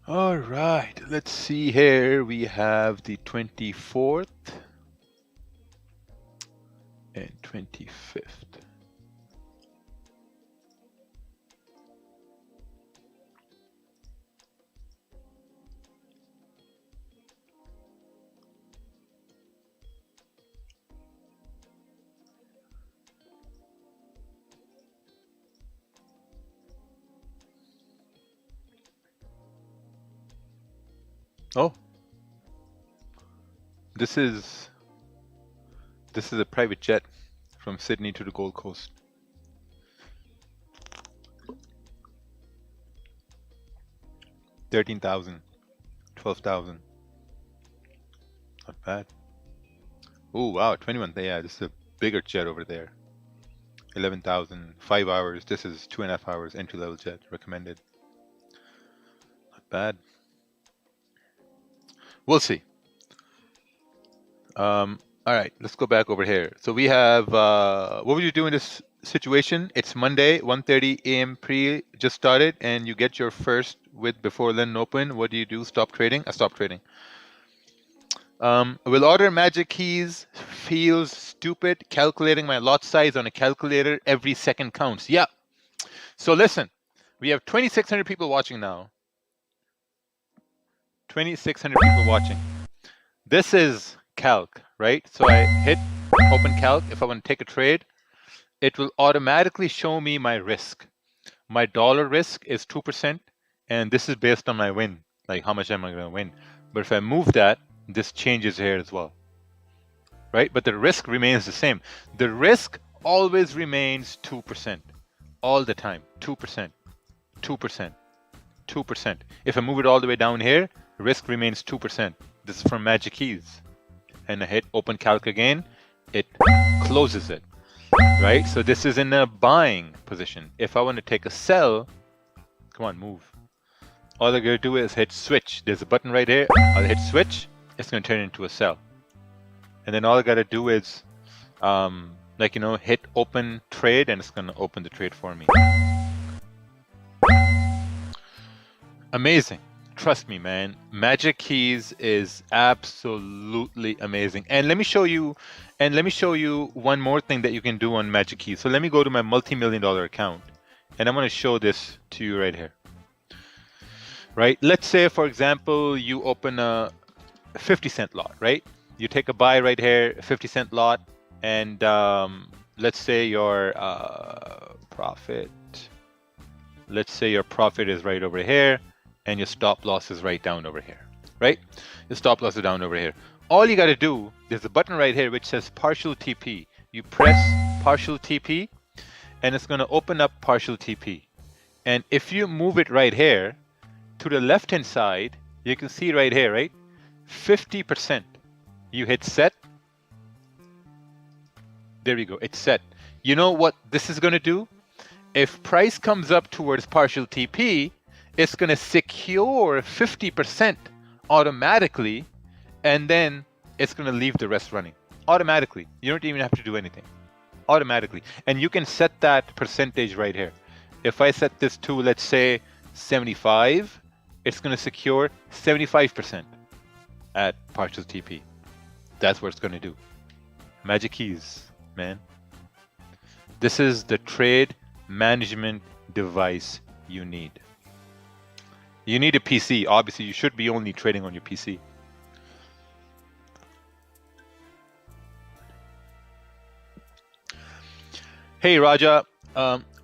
All right, let's see here. We have the 24th and 25th. Oh, this is a private jet from Sydney to the Gold Coast. 13,000, 12,000. Not bad. Oh wow, 21. Yeah, this is a bigger jet over there. 11,000, 5 hours. This is 2.5 hours entry level jet recommended. Not bad. We'll see. All right, let's go back over here. So we have, what would you do in this situation? It's Monday, 1:30 a.m. pre just started, and you get your first with before London Open. What do you do? Stop trading? I stop trading. Will order magic keys feels stupid. Calculating my lot size on a calculator every second counts. Yeah. So listen, we have 2,600 people watching now. 2,600 people watching. This is calc, right? So I hit open calc. If I want to take a trade, it will automatically show me my risk. My dollar risk is 2%, and this is based on my win, like how much am I going to win. But if I move that, this changes here as well, right? But the risk remains the same. The risk always remains 2% all the time. 2%, 2%, 2%. If I move it all the way down here, risk remains 2%. This is from Magic Keys. And I hit open calc again, it closes it, right? So this is in a buying position. If I want to take a sell, come on, move. All I gotta do is hit switch. There's a button right here. I'll hit switch. It's gonna turn into a sell. And then all I gotta do is, hit open trade, and it's gonna open the trade for me. Amazing. Trust me, man. Magic Keys is absolutely amazing. And let me show you one more thing that you can do on Magic Keys. So let me go to my multi-million-dollar account, and I'm going to show this to you right here. Right? Let's say, for example, you open a 50-cent lot, right? You take a buy right here, 50-cent lot, and let's say your profit. Let's say your profit is right over here, and your stop loss is right down over here, right? Your stop loss is down over here. All you got to do, there's a button right here which says partial TP. You press partial TP, and it's going to open up partial TP. And if you move it right here to the left-hand side, you can see right here, right? 50%. You hit set. There we go. It's set. You know what this is going to do? If price comes up towards partial TP, it's going to secure 50% automatically, and then it's going to leave the rest running automatically. You don't even have to do anything. Automatically. And you can set that percentage right here. If I set this to, let's say, 75, it's going to secure 75% at partial TP. That's what it's going to do. Magic Keys, man. This is the trade management device you need. You need a PC. Obviously, you should be only trading on your PC. Hey, Raja.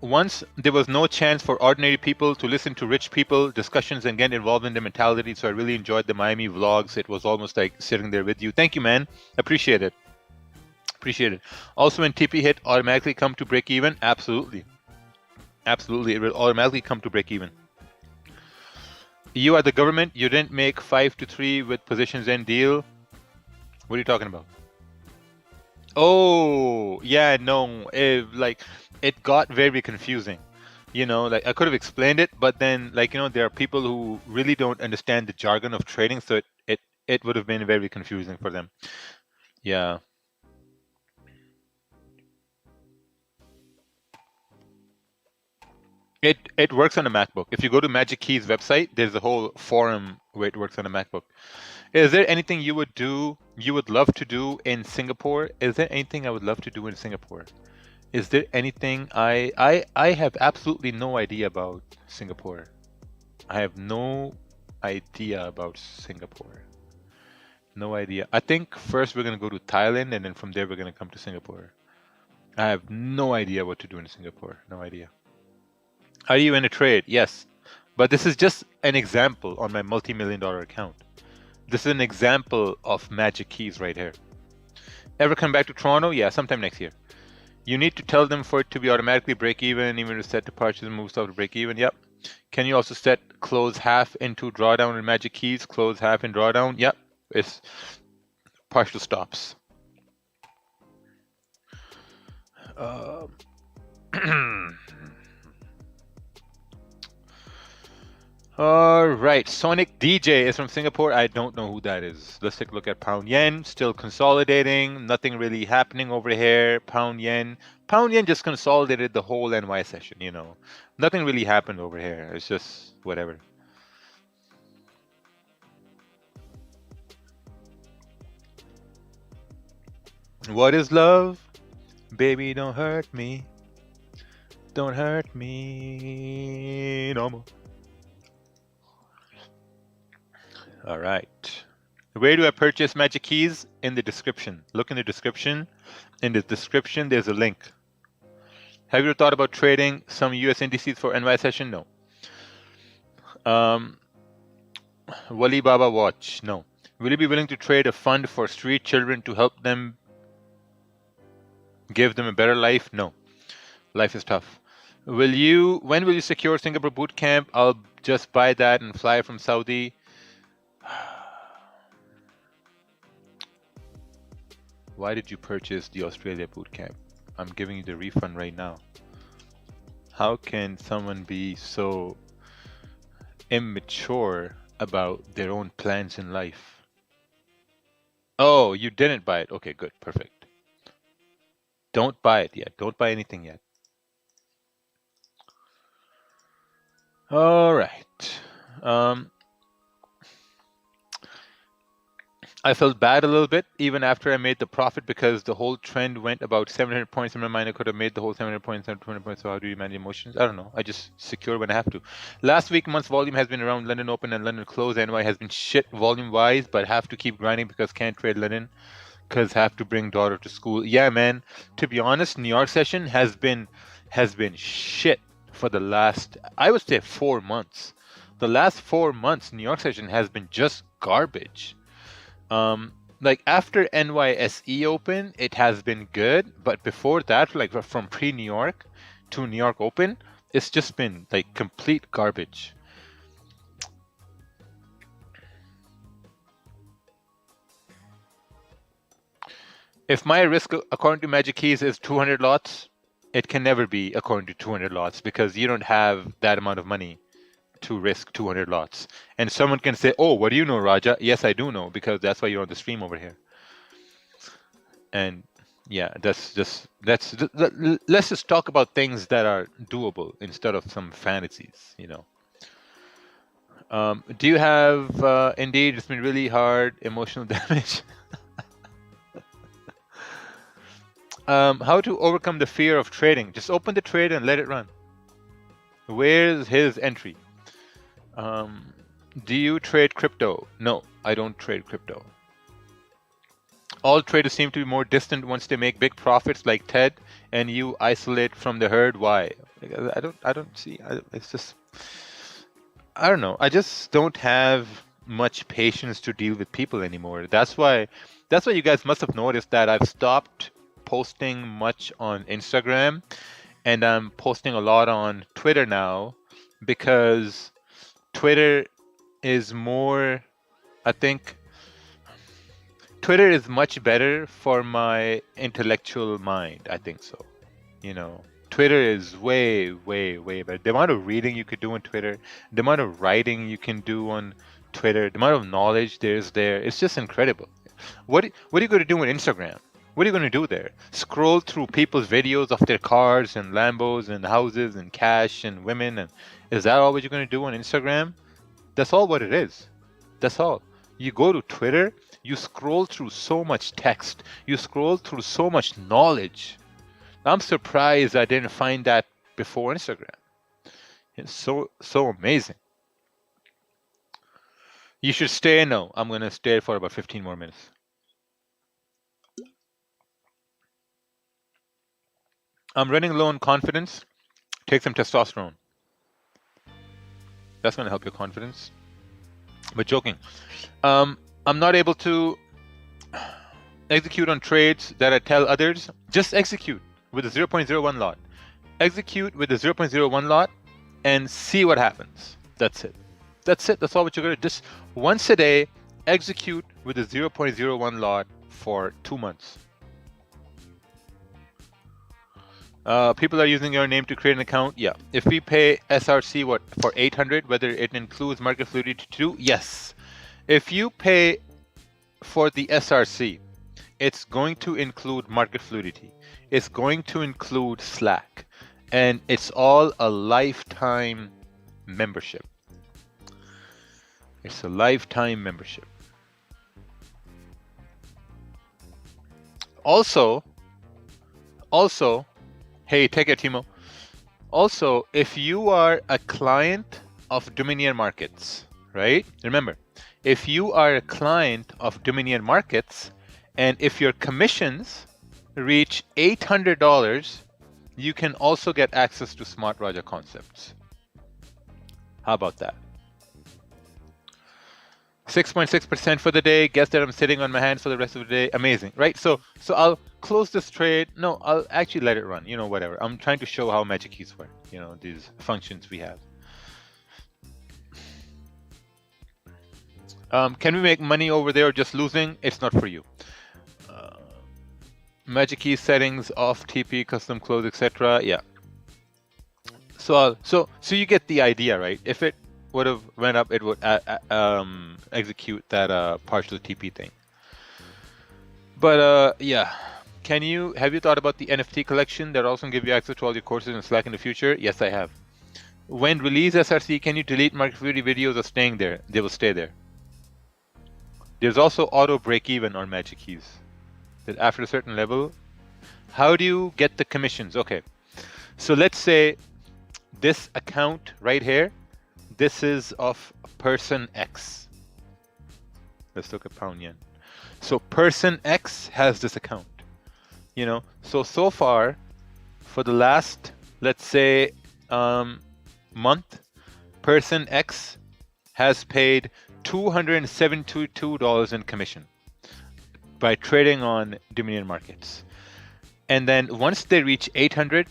Once there was no chance for ordinary people to listen to rich people discussions and get involved in their mentality, so I really enjoyed the Miami vlogs. It was almost like sitting there with you. Thank you, man. Appreciate it. Appreciate it. Also, when TP hit, automatically come to break even? Absolutely. Absolutely. It will automatically come to break even. You are the government. You didn't make 5 to 3 with positions end deal. What are you talking about? Oh, yeah, no. It got very confusing. I could have explained it, but then, there are people who really don't understand the jargon of trading, so it would have been very confusing for them. Yeah. It works on a MacBook. If you go to Magic Keys website, there's a whole forum where it works on a MacBook. Is there anything you would love to do in Singapore? Is there anything I would love to do in Singapore? Is there anything I have absolutely no idea about Singapore. I have no idea about Singapore. No idea. I think first we're gonna go to Thailand and then from there we're gonna come to Singapore. I have no idea what to do in Singapore. No idea. Are you in a trade? Yes. But this is just an example on my multi-million-dollar account. This is an example of Magic Keys right here. Ever come back to Toronto? Yeah, sometime next year. You need to tell them for it to be automatically break even, even to set to purchase and move stuff to break even. Yep. Can you also set close half into drawdown in Magic Keys? Close half in drawdown? Yep. It's partial stops. All right, Sonic DJ is from Singapore. I don't know who that is. Let's take a look at pound yen. Still consolidating. Nothing really happening over here. Pound yen. Pound yen just consolidated the whole NY session, you know. Nothing really happened over here. It's just whatever. What is love? Baby, don't hurt me. Don't hurt me no more. All right. Where do I purchase Magic Keys? In the description. Look in the description. In the description, there's a link. Have you ever thought about trading some US indices for NY session? No. Wali Baba Watch? No. Will you be willing to trade a fund for street children to help them give them a better life? No. Life is tough. When will you secure Singapore boot camp? I'll just buy that and fly from Saudi. Why did you purchase the Australia boot camp? I'm giving you the refund right now. How can someone be so immature about their own plans in life? Oh, you didn't buy it. Okay, good, perfect. Don't buy it yet. Don't buy anything yet. All right. I felt bad a little bit even after I made the profit because the whole trend went about 700 points in my mind. I could have made the whole 700 points, 200 points. So how do you manage emotions? I don't know. I just secure when I have to. Last week, month's volume has been around London Open and London Close. NY has been shit volume-wise, but have to keep grinding because can't trade London because have to bring daughter to school. Yeah, man. To be honest, New York session has been shit for the last, I would say, 4 months. The last 4 months, New York session has been just garbage. Like after NYSE Open, it has been good, but before that, like from pre-New York to New York Open, it's just been like complete garbage. If my risk according to Magic Keys is 200 lots, it can never be according to 200 lots because you don't have that amount of money to risk 200 lots. And someone can say, oh, what do you know, Raja? Yes, I do know, because that's why you're on the stream over here. And yeah, let's just talk about things that are doable instead of some fantasies, you know. Do you have, indeed, it's been really hard, emotional damage. How to overcome the fear of trading? Just open the trade and let it run. Where's his entry? Do you trade crypto? No, I don't trade crypto. All traders seem to be more distant once they make big profits like Ted, and you isolate from the herd. Why? I don't see. It's just, I don't know. I just don't have much patience to deal with people anymore. That's why you guys must have noticed that I've stopped posting much on Instagram, and I'm posting a lot on Twitter now because Twitter is more, I think, Twitter is much better for my intellectual mind. I think so. You know, Twitter is way, way, way better. The amount of reading you could do on Twitter, the amount of writing you can do on Twitter, the amount of knowledge there's there, it's just incredible. What are you going to do on Instagram? What are you going to do there? Scroll through people's videos of their cars and Lambos and houses and cash and women, and is that all what you're going to do on Instagram? That's all what it is. That's all. You go to Twitter, you scroll through so much text, you scroll through so much knowledge. I'm surprised I didn't find that before Instagram. It's so amazing. You should stay. No, I'm going to stay for about 15 more minutes. I'm running low on confidence. Take some testosterone. That's going to help your confidence. But joking. I'm not able to execute on trades that I tell others. Just execute with a 0.01 lot. Execute with a 0.01 lot and see what happens. That's it. That's it. That's all what you're going to do. Just once a day, execute with a 0.01 lot for 2 months. People are using your name to create an account. Yeah. If we pay SRC for 800, whether it includes market fluidity too, yes. If you pay for the SRC, it's going to include market fluidity. It's going to include Slack, and it's all a lifetime membership. It's a lifetime membership. Also, hey, take it, Timo. Also, if you are a client of Dominion Markets, right? Remember, if you are a client of Dominion Markets, and if your commissions reach $800, you can also get access to Smart Raja concepts. How about that? 6.6% for the day. Guess that I'm sitting on my hands for the rest of the day. Amazing, right? So I'll close this trade. No, I'll actually let it run. You know, whatever. I'm trying to show how magic keys work. You know, these functions we have. Can we make money over there just losing? It's not for you. Magic key settings, off TP, custom close, etc. Yeah. So you get the idea, right? If it would have went up, it would execute that partial TP thing. But yeah, have you thought about the NFT collection that also give you access to all your courses in Slack in the future? Yes, I have. When release SRC, can you delete market fluidity videos or staying there? They will stay there. There's also auto break even on magic keys. That after a certain level, how do you get the commissions? Okay, so let's say this account right here, this is of person X. Let's look at pound yen. So person X has this account, you know. So far, for the last, let's say, month, person X has paid $272 in commission by trading on Dominion Markets. And then once they reach 800,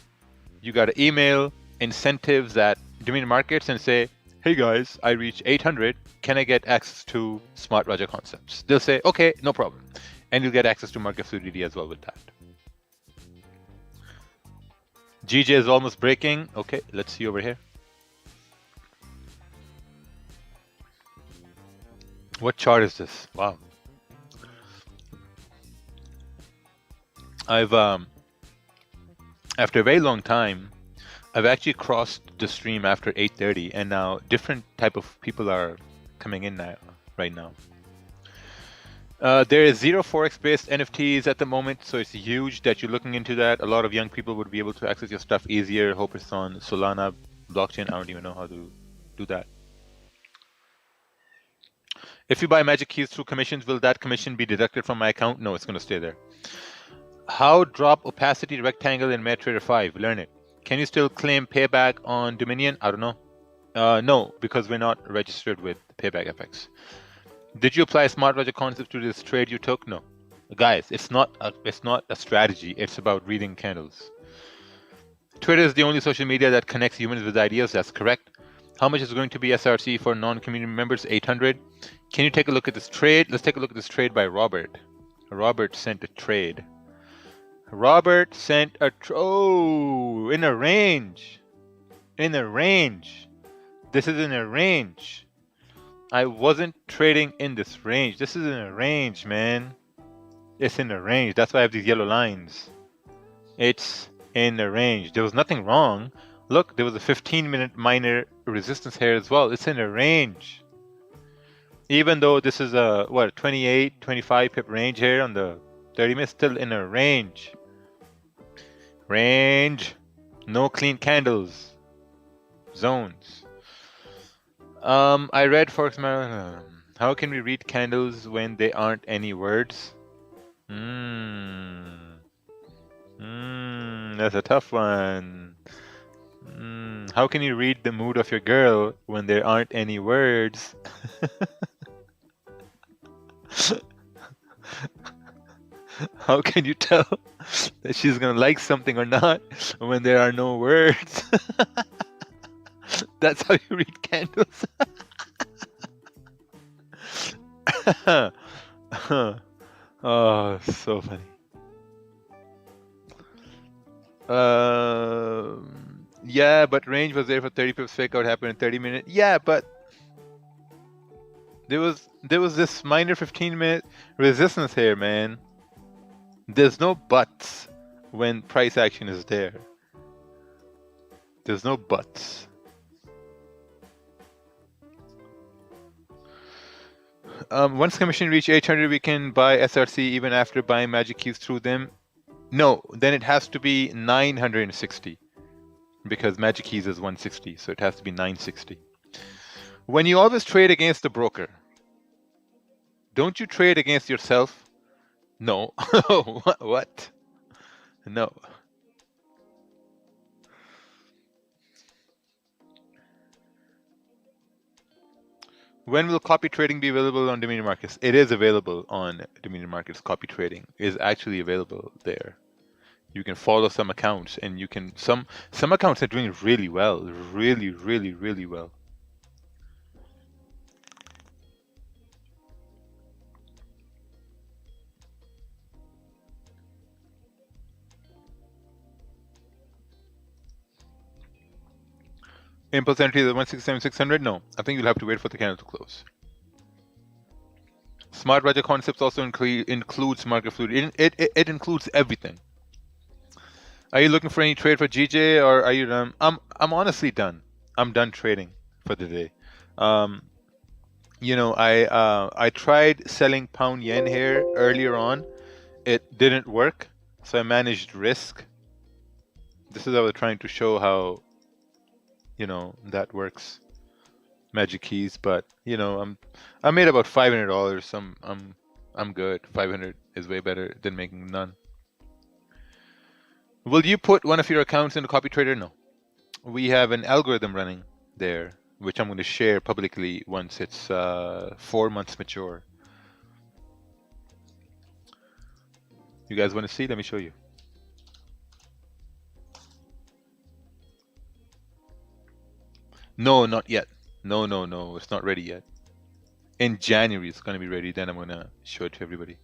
you got to email incentives at Dominion Markets and say, hey guys, I reached 800. Can I get access to Smart Raja concepts? They'll say, okay, no problem. And you'll get access to market fluidity as well with that. GJ is almost breaking. Okay, let's see over here. What chart is this? Wow. I've after a very long time, I've actually crossed the stream after 8:30, and now different type of people are coming in now, right now. There is 0 Forex based NFTs at the moment, so it's huge that you're looking into that. A lot of young people would be able to access your stuff easier. Hope it's on Solana blockchain. I don't even know how to do that. If you buy magic keys through commissions, will that commission be deducted from my account? No, it's going to stay there. How drop opacity rectangle in MetaTrader 5? Learn it. Can you still claim payback on Dominion? I don't know. No, because we're not registered with Payback FX. Did you apply Smart Raja concepts to this trade you took? No. Guys, it's not a strategy. It's about reading candles. Twitter is the only social media that connects humans with ideas. That's correct. How much is going to be SRC for non-community members? 800. Can you take a look at this trade? Let's take a look at this trade by Robert. Robert sent a trade. Robert sent a in a range. In a range. This is in a range. I wasn't trading in this range. This is in a range, man. It's in a range. That's why I have these yellow lines. It's in a range. There was nothing wrong. Look, there was a 15-minute minor resistance here as well. It's in a range. Even though this is a, what, 28, 25 pip range here on the 30 minutes, still in a range. Range. No clean candles. Zones. I read Forex. How can we read candles when they aren't any words? That's a tough one. How can you read the mood of your girl when there aren't any words? How can you tell that she's gonna like something or not when there are no words? That's how you read candles. Oh, so funny. Yeah, but range was there for 30 pips. Fake out happened in 30 minutes. Yeah, but there was this minor 15-minute resistance here, man. There's no buts when price action is there. There's no buts. Once commission reach 800, we can buy SRC even after buying magic keys through them. No, then it has to be 960 because magic keys is 160, so it has to be 960. When you always trade against the broker, don't you trade against yourself? No. What? No. When will copy trading be available on Dominion Markets? It is available on Dominion Markets. Copy trading is actually available there. You can follow some accounts, and you can some accounts are doing really well, really well. Impulse entry is 167,600. No, I think you'll have to wait for the candle to close. Smart Raja concepts also includes market fluid. It includes everything. Are you looking for any trade for GJ, or are you done? I'm honestly done. I'm done trading for the day. You know, I tried selling pound yen here earlier on. It didn't work, so I managed risk. This is how I was trying to show how, you know, that works. Magic keys, but you know, I made about $500. I'm good. 500 is way better than making none. Will you put one of your accounts into copy-trader? No. We have an algorithm running there, which I'm going to share publicly once it's 4 months mature. You guys want to see? Let me show you. No, not yet. No, it's not ready yet. In January, it's going to be ready. Then I'm going to show it to everybody.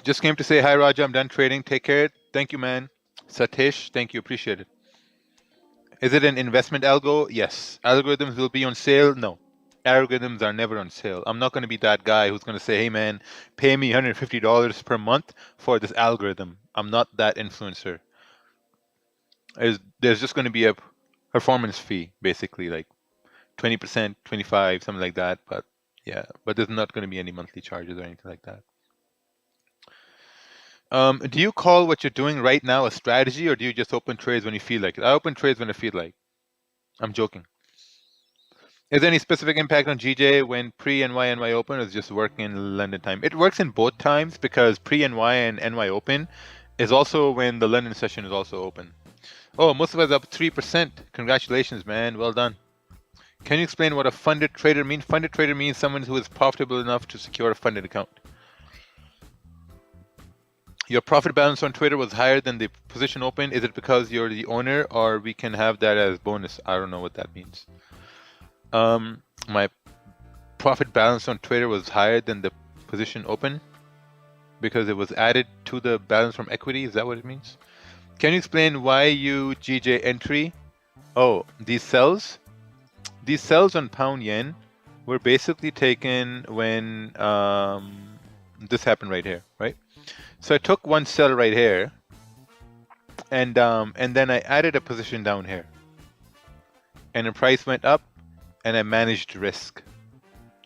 Just came to say hi, Raja. I'm done trading. Take care. Thank you, man. Satish, thank you. Appreciate it. Is it an investment algo? Yes. Algorithms will be on sale? No. Algorithms are never on sale. I'm not going to be that guy who's going to say, hey, man, pay me $150 per month for this algorithm. I'm not that influencer. There's just going to be a performance fee, basically, like 20%, 25, something like that. But yeah, but there's not going to be any monthly charges or anything like that. Do you call what you're doing right now a strategy, or do you just open trades when you feel like it? I open trades when I feel like. I'm joking. Is there any specific impact on GJ when pre-NY NY open, or is it just working in London time? It works in both times because pre-NY and NY open is also when the London session is also open. Oh, most of us up 3%. Congratulations, man. Well done. Can you explain what a funded trader means? Funded trader means someone who is profitable enough to secure a funded account. Your profit balance on Twitter was higher than the position open. Is it because you're the owner, or we can have that as bonus? I don't know what that means. My profit balance on Twitter was higher than the position open. because it was added to the balance from equity. Is that what it means? Can you explain why you GJ entry? Oh, these sells on pound yen were basically taken when this happened right here, right? So I took one sell right here, and then I added a position down here, and the price went up, and I managed risk.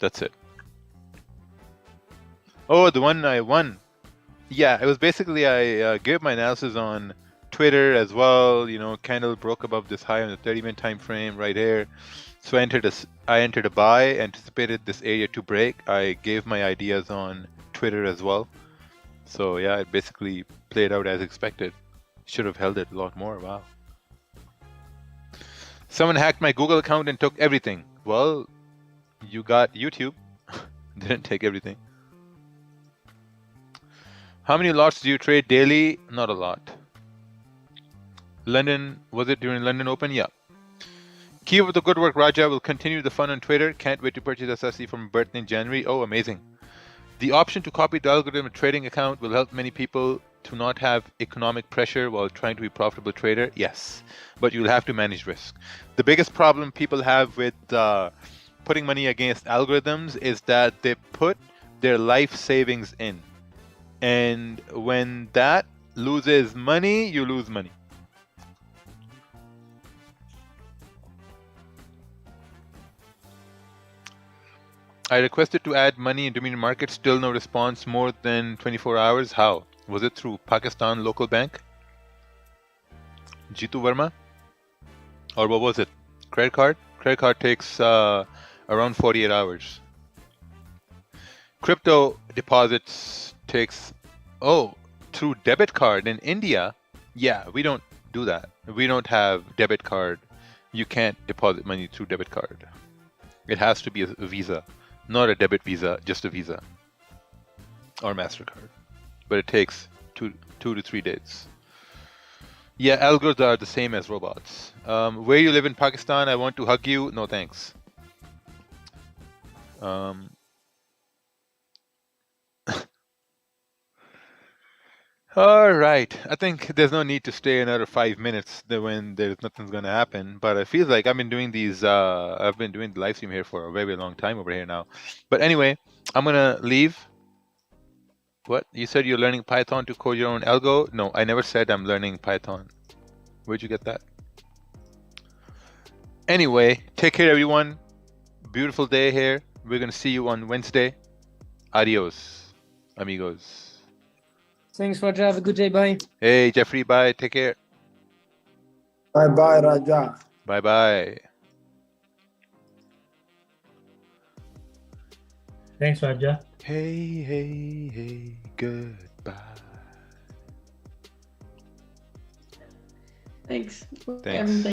That's it. Oh, the one I won. Yeah, it was basically I gave my analysis on Twitter as well. You know, candle broke above this high on the 30-minute time frame right here. So I entered a buy, anticipated this area to break. I gave my ideas on Twitter as well. So yeah, it basically played out as expected. Should have held it a lot more. Wow. Someone hacked my Google account and took everything. Well, you got YouTube. Didn't take everything. How many lots do you trade daily? Not a lot. London, was it during London Open? Yeah. Keep up the good work, Raja. Will continue the fun on Twitter. Can't wait to purchase SSC from birth in January. Oh, amazing. The option to copy the algorithm trading account will help many people to not have economic pressure while trying to be a profitable trader. Yes, but you'll have to manage risk. The biggest problem people have with putting money against algorithms is that they put their life savings in. And when that loses money, you lose money. I requested to add money in Dominion Market, still no response more than 24 hours. How? Was it through Pakistan local bank? Jitu Verma? Or what was it? Credit card? Credit card takes around 48 hours. Crypto deposits takes, through debit card in India? Yeah, we don't do that. We don't have debit card. You can't deposit money through debit card. It has to be a Visa. Not a debit Visa, just a Visa or MasterCard. But it takes two to 3 days. Yeah, algos are the same as robots. Where you live in Pakistan, I want to hug you. No, thanks. All right. I think there's no need to stay another 5 minutes when there's nothing's going to happen. But it feels like I've been doing these, I've been doing the live stream here for a very, very long time over here now. But anyway, I'm going to leave. What? You said you're learning Python to code your own algo? No, I never said I'm learning Python. Where'd you get that? Anyway, take care, everyone. Beautiful day here. We're going to see you on Wednesday. Adios, amigos. Thanks, Raja. Have a good day. Bye. Hey, Jeffrey, bye. Take care. Bye-bye, Raja. Bye-bye. Thanks, Raja. Hey, hey, hey, goodbye. Thanks. Thanks.